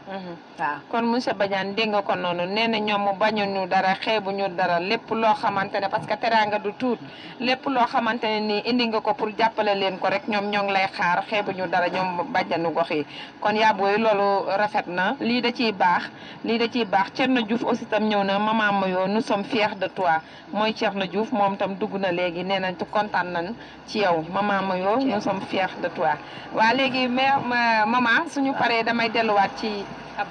waaw kon monsieur Badiane dégg nga ko noonu nee na ñoom bañuñu dara xeebuñu dara lépp loo xamante ne parce que teraanga du tuut lépp loo xamante ne nii indi nga ko pour jàppale leen ko rek ñoom ñoo ngi lay xaar xeebuñu dara ñoom bàjjanu gox yi. kon yaa booy loolu rafet na lii da ciy baax Thierno Diouf aussi tam ñëw na Maman Mayo nous sommes fiers de toi mooy Thierno Diouf moom tam dugg na léegi nee nañ kontaan nañ ci yow Maman Mayo nous sommes fiers de toi. waa léegi maman suñu paree damay delluwaat ci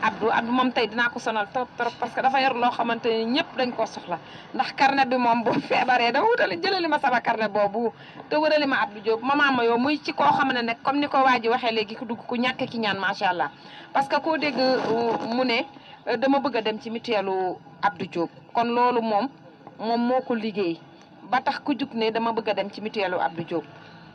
Abdou moom tey dinaa ko sonal trop parce que dafa yor loo xamante ni ñëpp dañ ko soxla ndax carnet bi moom bu feebaree dama wutali jëlali ma sama carnet boobu te wërali ma Abdou Diop Maman Mayo muy ci koo xam ne nag comme ni ko waa ji waxee léegi ku dugg ku ñàkk ki ñaan macha allah parce que koo dégg mu ne dama bëgg a dem ci mutuelle Abdou Diop kon loolu moom moo ko liggéey ba tax ku jug ne dama bëgg a dem ci mutuelle Abdou Diop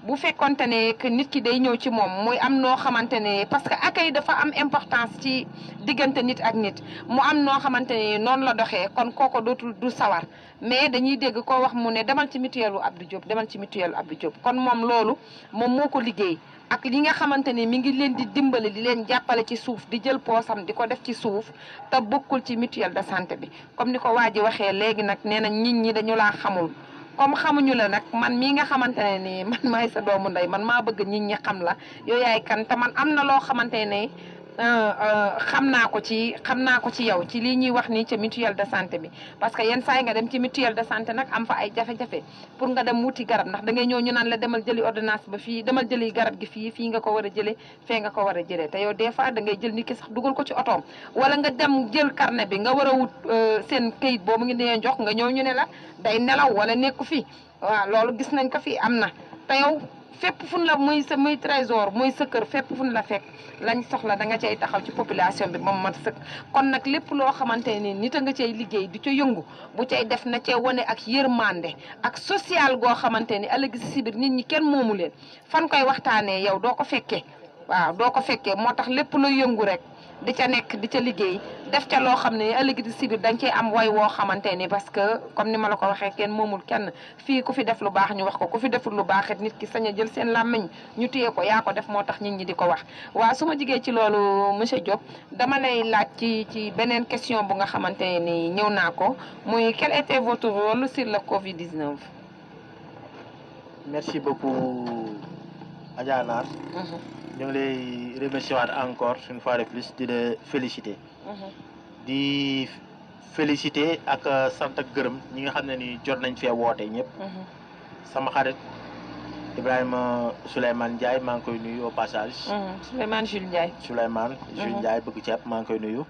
bu fekkonte ne que nit ki day ñëw ci moom muy am noo xamante ne parce que accueil dafa am importance ci diggante nit ak nit mu am noo xamante ne noonu la doxee kon kooko du sawar mais dañuy dégg koo wax mu ne demal ci mutuelle Abdou Diop demal ci mutuelle Abdou Diop kon moom loolu moom moo ko liggéey ak li nga xamante ne mi ngi leen di dimbali di leen jàppale ci suuf di jël poosam di ko def ci suuf te bokkul ci mutuelle de santé bi comme ni ko waa ji waxee léegi nag nee na nit ñi dañu laa xamul comme xamuñu la nag man mii nga xamante ne nii man maay sa doomu ndey man maa bëgg nit ñi xam la yow yaay kan te man am na loo xamante ne xam naa ko ci yow ci lii ñuy wax nii ca mutuelle de santé bi parce que yenn saa yi nga dem ci mutuelle de santé nag am fa ay jafe-jafe pour nga dem wuti garab ndax da ngay ñëw ñu naan la demal jëli ordonnance ba fii demal jëli garab gi fii nga ko war a jëlee fee nga ko war a jëlee te yow des fois da ngay jël nit ki sax dugal ko ci otoom wala nga dem jël carnet bi nga war a wut seen këyit boobu ngi leen jox nga ñëw ñu ne la day nelaw wala nekku fi waaw loolu gis nañ ko fi am na te yow fépp fun la muy trésor muy sa kër fépp fun la fekk lañ soxla da nga cay taxaw ci population bi moom mat sëkk kon nag lépp loo xamante ni nit a nga cay liggéey di ca yëngu bu cay def na cee wane ak yërmande ak social goo xamante ni ëllëg si biir nit ñi kenn moomu leen fan koy waxtaanee yow doo ko fekkee waaw doo ko fekkee moo tax lépp luy yëngu rek di ca nekk di ca liggéey def ca loo xam ne ëllëg si biir dañ cee am way woo xamante ni parce que comme ni ma la ko waxee kenn moomul kenn fii ku fi def lu baax ñu wax ko ku fi deful lu baax it nit ki sañ a jël seen làmmiñ ñu téye ko yaa ko def moo tax nit ñi di ko wax. waaw su ma jigee ci loolu monsieur Diop dama lay laaj ci beneen question bu nga xamante ni ñëw naa ko muy quel était votre rôle sur le Covid-19. merci beaucoup Adja Nar. ñu ngi lay remercier waat encore une fois de plus di la féliciter. di féliciter ak sant ak gërëm ñi nga xam ne ni jot nañ fee woote ñëpp. sama xarit Ibrahima Souleymane Ndiaye maa ngi koy nuyu au passage. Souleymane Jules Ndiaye. Souleymane Jules Ndiaye bëgg ceeb maa ngi koy nuyu.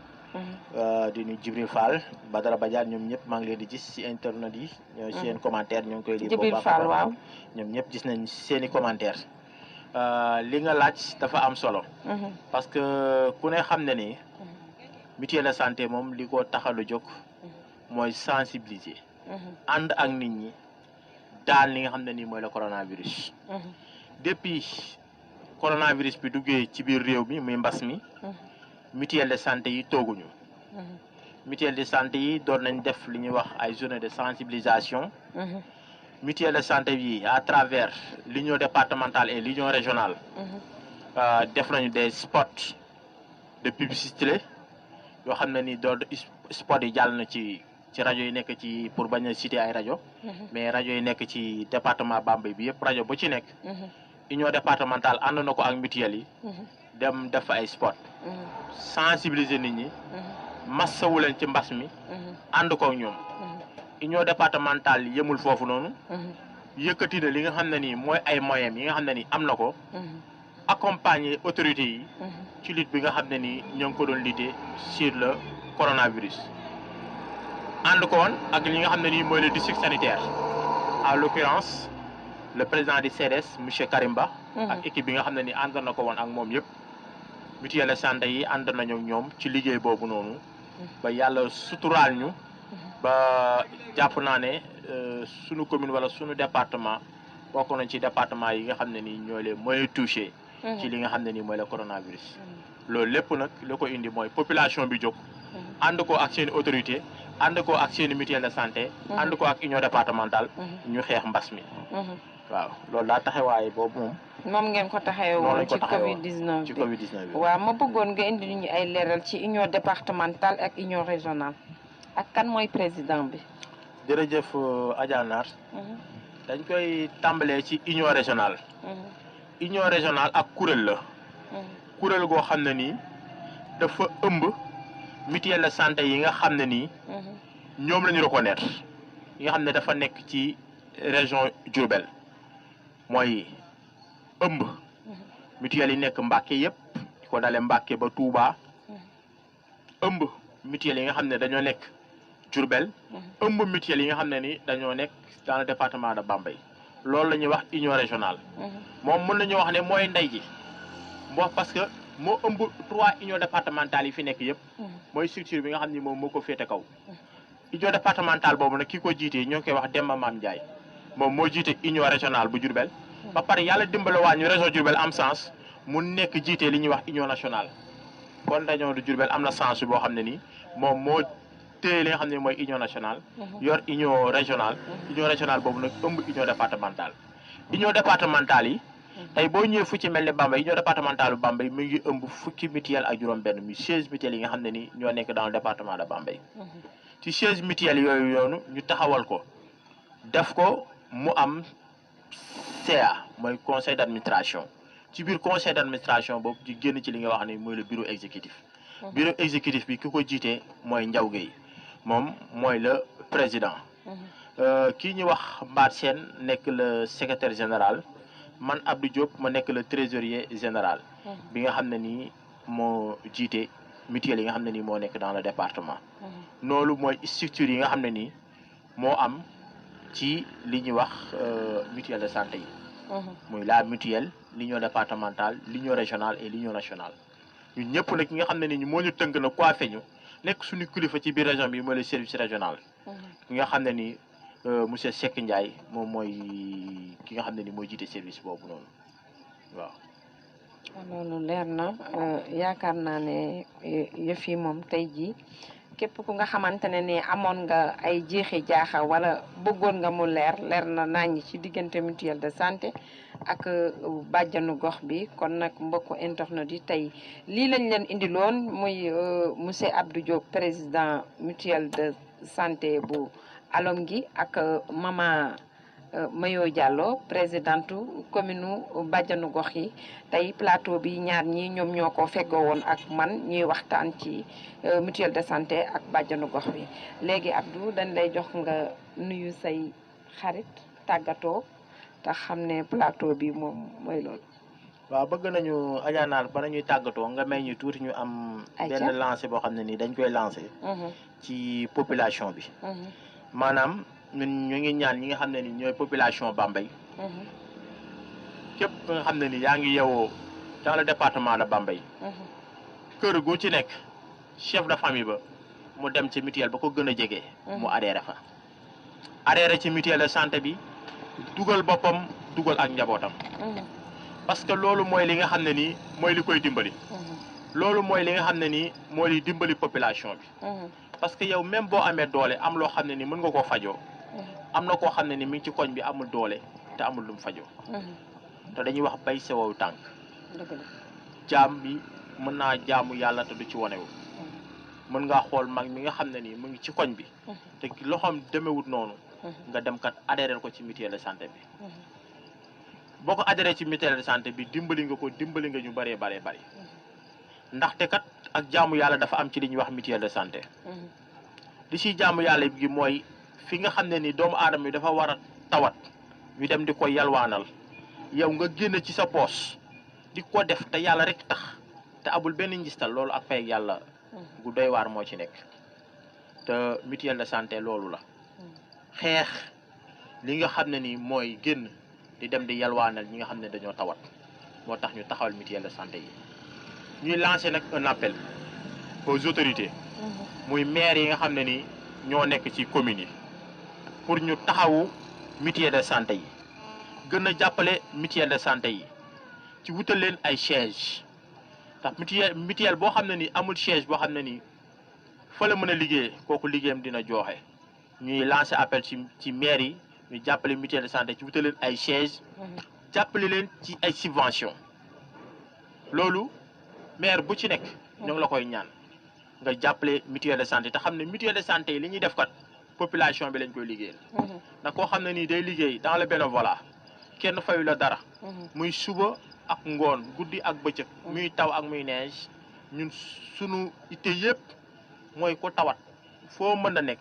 di nuyu Djibril Fall Badara Badiane ñoom ñëpp maa ngi leen di gis ci internet yi. ñoo seen commentaire ñoo ngi koy lire. Djibril Fall waaw ñoom ñëpp gis nañ seen i commentaire li nga laaj dafa am solo. parce que ku ne xam ne ni mutuelle de santé moom li ko tax a jóg mooy sensibiliser. ànd ak nit ñi daal li nga xam ne nii mooy le coronavirus. depuis coronavirus bi duggee ci biir réew mi muy mbas mi. mutuelle de santé yi tooguñu. mutuelle de santé yi doon nañ def li ñuy wax ay journée de sensibilisation. mutuelle de santé yi à travers l'union départementale et l'union régionale. def nañu des spots de publicité yoo xam ne ni doon spot yi jàll na ci rajo yi nekk ci pour bañ a citer ay rajo. mais rajo yi nekk ci département Bambey bi yëpp rajo bu ci nekk. union départementale ànd na ko ak mutuelle yi. dem def ay spot. sensibiliser nit ñi. massawu leen ci mbas mi. ànd ko ak ñoom. union départementale yemul foofu noonu. yëkkati na li nga xam ne nii mooy ay moyens yi nga xam ne nii am na ko. accompagner autorités yi. ci lutte bi nga xam ne nii ñoo ngi ko doon lutter sur le coronavirus. ànd ko woon ak li nga xam ne nii mooy le district sanitaire. en l'occurrence le président du CDS monsieur Karim Ba. ak équipe bi nga xam ne nii ànd na ko woon ak moom yëpp. mutuelle de santé yi ànd nañu ak ñoom ci liggéey boobu noonu. ba yàlla suturaal ñu. ba jàpp naa ne sunu commune wala sunu département bokk nañ ci département yi nga xam ne nii ñoo leen mooy touché. ci li nga xam ne nii mooy le coronavirus. loolu lépp nag li ko indi mooy population bi jóg. ànd ko ak seen autorité ànd ko ak seen mutuelle de santé. ànd ko ak union départementale. ñu xeex mbas mi. waaw loolu daa taxawaay boobu moom. moom ngeen ko taxawoo ci Covid-19 ci Covid-19 bi. waaw ma bëggoon nga indi ñu ay leeral ci union départementale ak union régionale ak kan mooy président bi. jërëjëf Adja Nar. dañ koy tàmbalee ci union régionale. union régionale ak kuréel la. kuréel goo xam ne nii dafa ëmb mutuelle de santé yi nga xam ne nii. ñoom la ñu reconnaître yi nga xam ne dafa nekk ci région Diourbel mooy ëmb mutuelle yi nekk Mbàkke yëpp di ko dalee Mbàkke ba Touba. ëmb mutuelle yi nga xam ne dañoo nekk Diourbel. ëmb mutuelle yi nga xam ne ni dañoo nekk dans le département de Bambey. loolu la ñuy wax union régionale. moom mën nañu wax ne mooy ndey ji. moo parce que moo ëmb 3 unions départementales yi fi nekk yëpp. mooy structure bi nga xam ni moom moo ko féete kaw. union départementale boobu nag ki ko jiitee ñoo ngi koy wax Demba Mame Ndiaye moom moo jiite union régionale bu Diourbel. ba pare yàlla dimbale waa ñu région Diourbel am sens mu nekk jiite li ñuy wax union nationale. kon région de Diourbel am na sens boo xam ne nii moom moo téye li nga xam ne mooy union nationale. yor union régionale. union régionale boobu nag ëmb union départementale. union départementale yi. tey boo ñëwee fu ci mel ne Bambey union départementale bu Bambey mi ngi ëmb fukki mutuelle ak juróom-benn muy 16 mutuelles yi nga xam ne ni ñoo nekk dans le département de Bambey. ci 16 mutuelles yooyu yoonu ñu taxawal ko def ko mu am CA mooy conseil d'administration ci biir conseil d'administration boobu di génn ci li nga wax ne mooy le bureau exécutif. bureau exécutif bi ki ko jiitee mooy Ndiaw Gueye moom mooy le président. kii ñu wax Mbaat Sène nekk le secrétaire général. man Abdou Diop ma nekk le trésorier général. bi nga xam ne nii moo jiite mutuelle yi nga xam ne nii moo nekk dans le département. loolu mooy structure yi nga xam ne nii moo am ci li ñuy wax mutuelle de santé yi. muy la mutuelle l'union départementale l'union régionale et l'union nationale. ñun ñëpp nag ki nga xam ne nii moo ñu tënk na coiffé ñu nekk suñu kilifa ci biir région bi mooy le service régional. ki nga xam ne nii monsieur Seck Ndiaye moom mooy ki nga xam ne ni mooy jiite service boobu noonu waaw. loolu leer na yaakaar naa ne yëf yi moom tey jii képp ku nga xamante ne ni amoon nga ay jeexi jaaxa wala bëggoon nga mu leer na naññi ci diggante mutuelle de santé ak bàjjanu gox bi kon nag mbokku internet yi tey lii lañ leen indiloon muy monsieur Abdou Diop président mutuelle de santé bu Alomgui ak mama Mayo Diallo présidente commune bàjjanu gox yi tey plateau bi ñaar ñi ñoom ñoo ko feggoo woon ak man ñuy waxtaan ci mutuelle de santé ak bàjjanu gox bi léegi Abdou dañ lay jox nga nuyu say xarit tàggatoo te xam ne plateau bi moom mooy loolu. waaw bëgg nañu ajaanaal ba nañuy tàggatoo nga may ñu tuuti ñu am benn lancé boo xam ne nii dañ koy lancé ci population bi maanaam ñun ñu ngi ñaan ñi nga xam ne ni ñooy population Bambey képp nga xam ne ni yaa ngi yeewoo dans le département de Bambey kër gu ci nekk chef de famille ba mu dem ci mutuelle ba ko gën a jege mu adhéré fa adhéré ci mutuelle de santé bi dugal boppam dugal ak njabootam parce que loolu mooy li nga xam ne nii mooy li koy dimbali loolu mooy li nga xam ne nii mooy li dimbali population bi parce que yow même boo amee doole am loo xam ne ni mën nga koo fajoo am na koo xam ne ni mi ngi ci koñ bi amul doole te amul lu mu fajoo te dañuy wax bay sewow tànk jaam bi mën naa jaamu yàlla te du ci wonewu mën ngaa xool mag mi nga xam ne nii mu ngi ci koñ bi te loxoom demewut noonu nga dem kat adhéré ko ci mutuelle de santé bi boo ko adhéré ci mutuelle de santé bi dimbali nga ko dimbali nga ñu bëree bëri ndaxte kat ak jaamu yàlla dafa am ci li ñuy wax mutuelle de santé li ciy jaamu yàlla gi mooy fi nga xam ne ni doomu aadama yi dafa war a tawat ñu dem di ko yalwaanal yow nga génn ci sa poos di ko def te yàlla rek tax te abul benn njistal loolu ak fay yàlla gu doy waar moo ci nekk te mutuelle de santé loolu la xeex li nga xam ne ni mooy génn di dem di yalwaanal ñi nga xam ne dañoo tawat moo tax ñu taxawal mutuelle de santé yi ñuy lancer nag un appel aux autorités muy maire yi nga xam ne ni ñoo nekk ci communes yi pour ñu taxawu mutuelle de santé yi gën a jàppale mutuelle de santé yi ci wutal leen ay siège ndax mutuelle boo xam ne ni amul siège boo xam ne ni fa la mën a liggéey kooku liggéeyam dina jooxe ñuy lancer appel ci maire yi ñu jàppale mutuelle de santé ci wutal leen ay siège jàppale leen ci ay subvention loolu maire bu ci nekk ñoo ngi la koy ñaan nga jàppale mutuelle de santé te xam ne mutuelle de santé yi li ñuy def kat population bi lañ koy liggéeyal ndax koo xam ne nii day liggéey dans le bénévolat kenn fayu la dara muy suba ak ngoon guddi ak bëccëg muy taw ak muy neige ñun sunu ité yëpp mooy ko tawat foo mën a nekk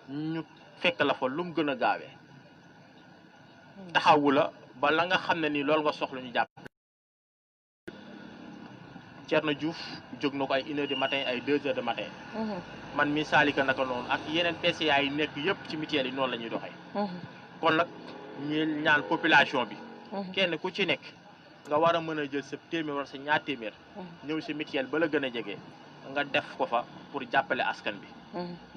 ñu fekk la fa lu mu gën a gaawee taxawu la ba la nga xam ne nii loolu nga soxla ñu jàpp Thierno Diouf jóg na ko ay 1h du matin ay 2h du matin man mi saalika naka noonu ak yeneen PCA yi nekk yëpp ci mutuelle yi noonu la ñuy doxee kon nag ñu ñaan population bi kenn ku ci nekk nga war a mën a jël sa téeméer wala sa ñaar téeméer ñëw si mutuelle ba la gën a jege nga def ko fa pour jàppale askan bi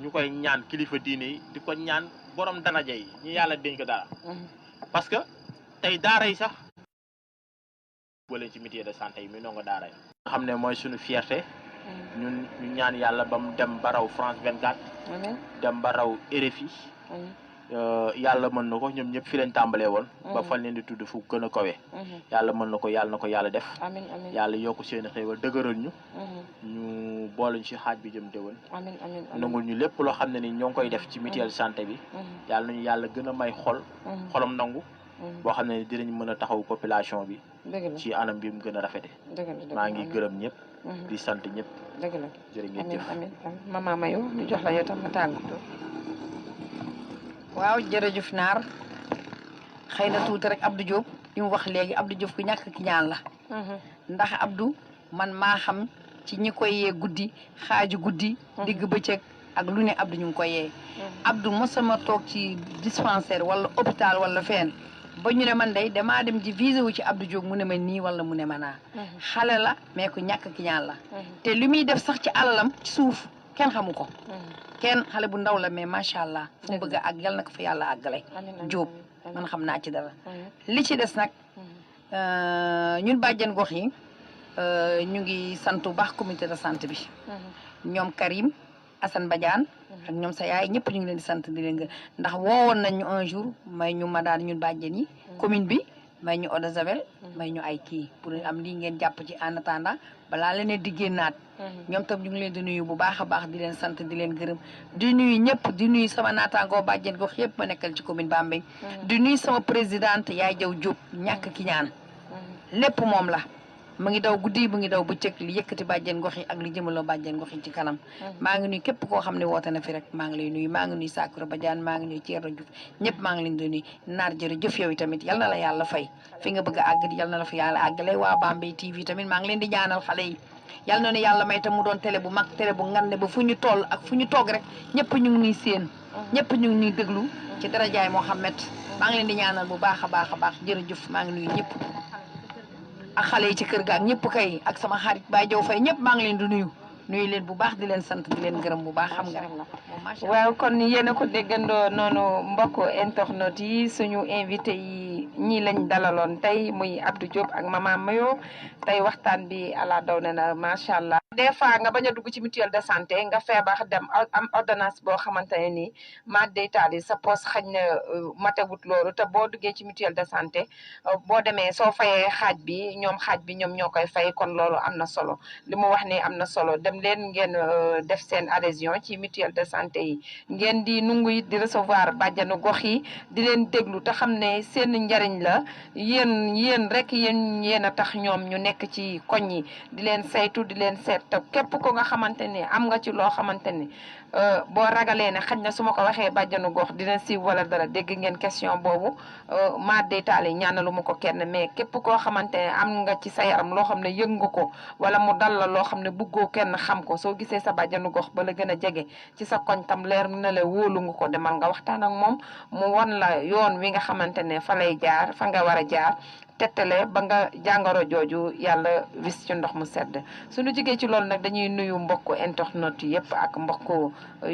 ñu koy ñaan kilifa diine yi di ko ñaan borom danaja yi ñu yàlla dénk dara parce que tey daara yi sax boole ci mutuelle de santé yi mi nongo daara yi nga xam ne mooy suñu fierté ñun ñu ñaan yàlla ba mu dem ba raw France 24 dem ba raw RFI yàlla mën na ko ñoom ñëpp fi lañ tàmbalee woon ba fan leen di tudd fu gën a kawe yàlla mën na ko yàlla def yàlla yokku seen i xéewal dëgëral ñu ñu booluñ ci xaaj bi jëm déwén nangul ñu lépp loo xam ne ni ñoo ngi koy def ci mutuelle santé bi yàlla nañu yàlla gën a may xolam nangu boo xam ne dinañ mën a taxaw population bi ci anam bi mu gën a rafete maa ngi gërëm ñëpp di sant ñëpp jërë ngeen jëf mama Mayo ñu jox la yow tam nga tàggatoo waaw jërëjëf naar xëy na tuuti rek Abdou Diop li mu wax léegi Abdou Diop ku ñàkk ki ñaan la ndax Abdou man maa xam ci ñi koy yee guddi xaaju guddi digg bëccëg ak lu ne Abdou ñu ngi koy yee Abdou mosama toog ci dispensaire wala hôpital wala fenn ba ñu ne man day damaa dem ji visé wu ci Abdou Diop mu ne ma nii wala mu ne ma naa xale la mais ku ñàkk ki ñaan la te li muy def sax ci alalam ci suuf kenn xamu ko kenn xale bu ndaw la mais macha allah fu mu bëgg a àgg yal na ko fa yàlla àggale Diop man xam naa ci dara li ci des nag ñun bàjjen gox yi ñu ngi sant bu baax comité de santé bi. ñoom Karim Assane Badiane ak ñoom sa yaay ñëpp ñu ngi leen di sant di leen gërëm ndax woowoon nañ ñu un jour may ñu ma daal ñun bàjjen yi commune bi may ñu eau de javel may ñu ay kii pour am lii ngeen jàpp ci en attendant balaa leneen di génnaat ñoom tam ñu ngi leen di nuyu bu baax a baax di leen sant di leen gërëm di nuyu ñëpp di nuyu sama naataangoo bàjjen gox yëpp ma nekkal ci commune Bambey di nuyu sama présidente Yaay Jaw Diop ñàkk ki ñaan lépp moom la mu ngi daw guddi mu ngi daw bëccëg li yëkkati bàjjen gox yi ak li jëmaloo bàjjen gox yi ci kanam maa ngi nuyu képp koo xam ne woote na fi rek maa ngi lay nuyu maa ngi nuyu Sakura Badiane maa ngi nuyu Thierno Diouf ñëpp maa ngi leen di nuyu naar jërëjëf yow tamit yal na la yàlla fay fi nga bëgg a àgg yal na la fa yàlla àggale waa Bambey TV tamit maa ngi leen di ñaanal xale yi yal na ne yàlla may tam mu doon télé bu mag télé bu ngan ne ba fu ñu toll ak fu ñu toog rek ñëpp ñu ngi nuy séen ñëpp ñu ngi nuy déglu ci darajaay Mohamed maa ngi leen di ñaanal bu baax a baax a baax jërëjëf maa ngi nuyu ñëpp ak xale yi ci kër ga ak ñëpp kay ak sama xarit Baye Jaw Fay ñëpp maa ngi leen di nuyu leen bu baax di leen sant di leen gërëm bu baax xam nga rek waaw kon yéen a ko déggandoo noonu mbokk internet yi suñu invité yi ñii lañ dalaloon tey muy Abdou Diop ak Mama Mayo tey waxtaan bi ala daw ne na macha allah. des fois nga bañ a dugg ci mutuelle de santé nga feebar dem am ordonnance boo xamante ne nii maa deytaali sa poos xañ na matewut loolu te boo duggee ci mutuelle de santé boo demee soo fayee xaaj bi ñoom ñoo koy fay kon loolu am na solo li mu wax ni am na solo dem leen ngeen def seen adhésion ci mutuelle de santé yi ngeen di nungu it di recevoir bàjjanu gox yi di leen déglu te xam ne seen njariñ la yéen rek yéen a tax ñoom ñu nekk ci koñ yi di leen saytu di leen seet te képp ko nga xamante ne am nga ci loo xamante ne boo ragalee ne xañ na su ma ko waxee bàjjanu gox dina siiw wala dara dégg ngeen question boobu maa deytaali ñaanalu ma ko kenn mais képp koo xamante ne am nga ci sa yaram loo xam ne yëg nga ko wala mu dal la loo xam ne bëggoo kenn xam ko soo gisee sa bàjjanu gox ba la gën a jege ci sa koñ tam leer na la wóolu nga ko demal nga waxtaan ak moom mu won la yoon wi nga xamante ne fa lay jaar fa nga war a jaar tettale ba nga jàngoro jooju yàlla wis ci ndox mu sedd suñu jigee ci loolu nag dañuy nuyu mbokku internet yëpp ak mbokku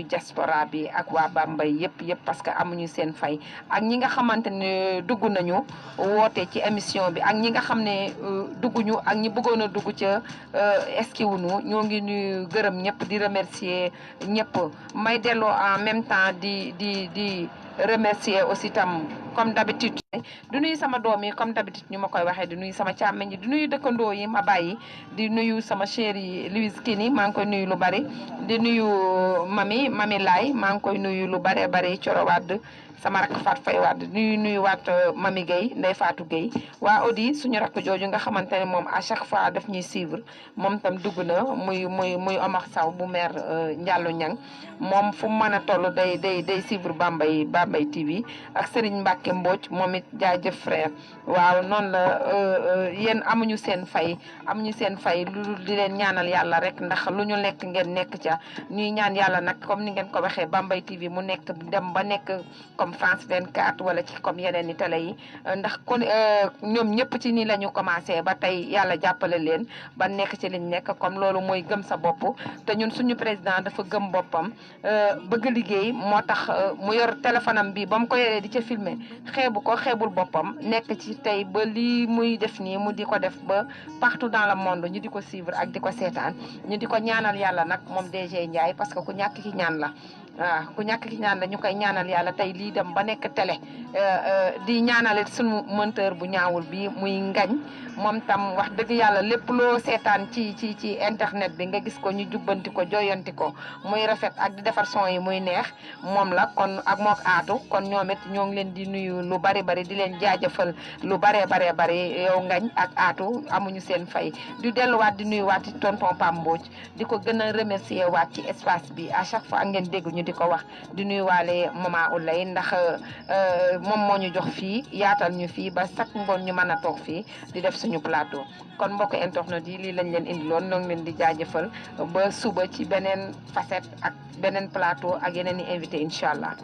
diaspora bi ak waa Bambey yëpp parce que amuñu seen fay ak ñi nga xamante ne dugg nañu woote ci émission bi ak ñi nga xam ne dugguñu ak ñi bëggoon a dugg ca eskiwunu ñoo ngi nuyu gërëm ñëpp di remercier ñëpp may delloo en même temps di remercier aussi tam comme d'habitude di nuyu sama doom yi comme d'habitude ñu ma koy waxee di nuyu sama càmmeñ yi di nuyu dëkkandoo yi ma bàyyi di nuyu sama chérie Louise Kini maa ngi koy nuyu lu bari di nuyu mami Laay maa ngi koy nuyu lu bare bari Coro Wàdd sama rakk Faat Fay Wàdd nuyu waat mami Guèye Ndey Faatu Guèye waa Audi suñu rakk jooju nga xamante ne moom à chaque fois daf ñuy suivre moom tam dugg na muy Omar Saw bu maire Ndiallo Niang moom fu mu mën a toll day suivre Bambey TV ak Serigne Mbacke Mbodj moom it jaajëf frère waaw noonu la yéen amuñu seen fay lu di leen ñaanal yàlla rek ndax lu ñu lekk ngeen nekk ca ñuy ñaan yàlla nag comme ni ngeen ko waxee Bambey TV mu nekk dem ba nekk comme France 24 wala ci comme yeneen i télé yi ndax kon ñoom ñëpp ci nii la ñu commencé ba tey yàlla jàppale leen ba nekk ci liñ nekk comme loolu mooy gëm sa bopp te ñun suñu président dafa gëm boppam bëgg liggéey moo tax mu yor téléphone am bi ba mu ko yoree di ca filmer xeebul boppam nekk ci tey ba lii muy def nii mu di ko def ba partout dans le monde ñu di ko suivre ak di ko seetaan ñu di ko ñaanal yàlla nag moom DG Ndiaye parce que ku ñàkk ki ñaan la waaw ku ñàkk ki ñaan la ñu koy ñaanal yàlla tey lii dem ba nekk télé di ñaanale sunu monteur bu ñaawul bi muy ngañ moom tam wax dëgg yàlla lépp loo seetaan ci internet bi nga gis ko ñu jubbanti ko joyanti ko muy rafet ak di defar son yi muy neex moom la kon ak mook aatu kon ñoom it ñoo ngi leen di nuyu lu bari di leen jaajëfal lu bari yow ngañ ak aatu amuñu seen fay di delluwaat di nuyu waat ci tonton Pam Mbodj di ko gën a remercier waat ci espace bi à chaque fois ngeen dégg ñu di ko wax di nuyu waale Mama Oulay ndax moom moo ñu jox fii yaatal ñu fii ba chaque ngoon ñu mën a toog fii di def suñu plateau kon mbokk internet yi lii lañ leen indiloon ñoo ngi leen di jaajëfal ba suba ci beneen facette ak beneen plateau ak yeneen i invité incha allah.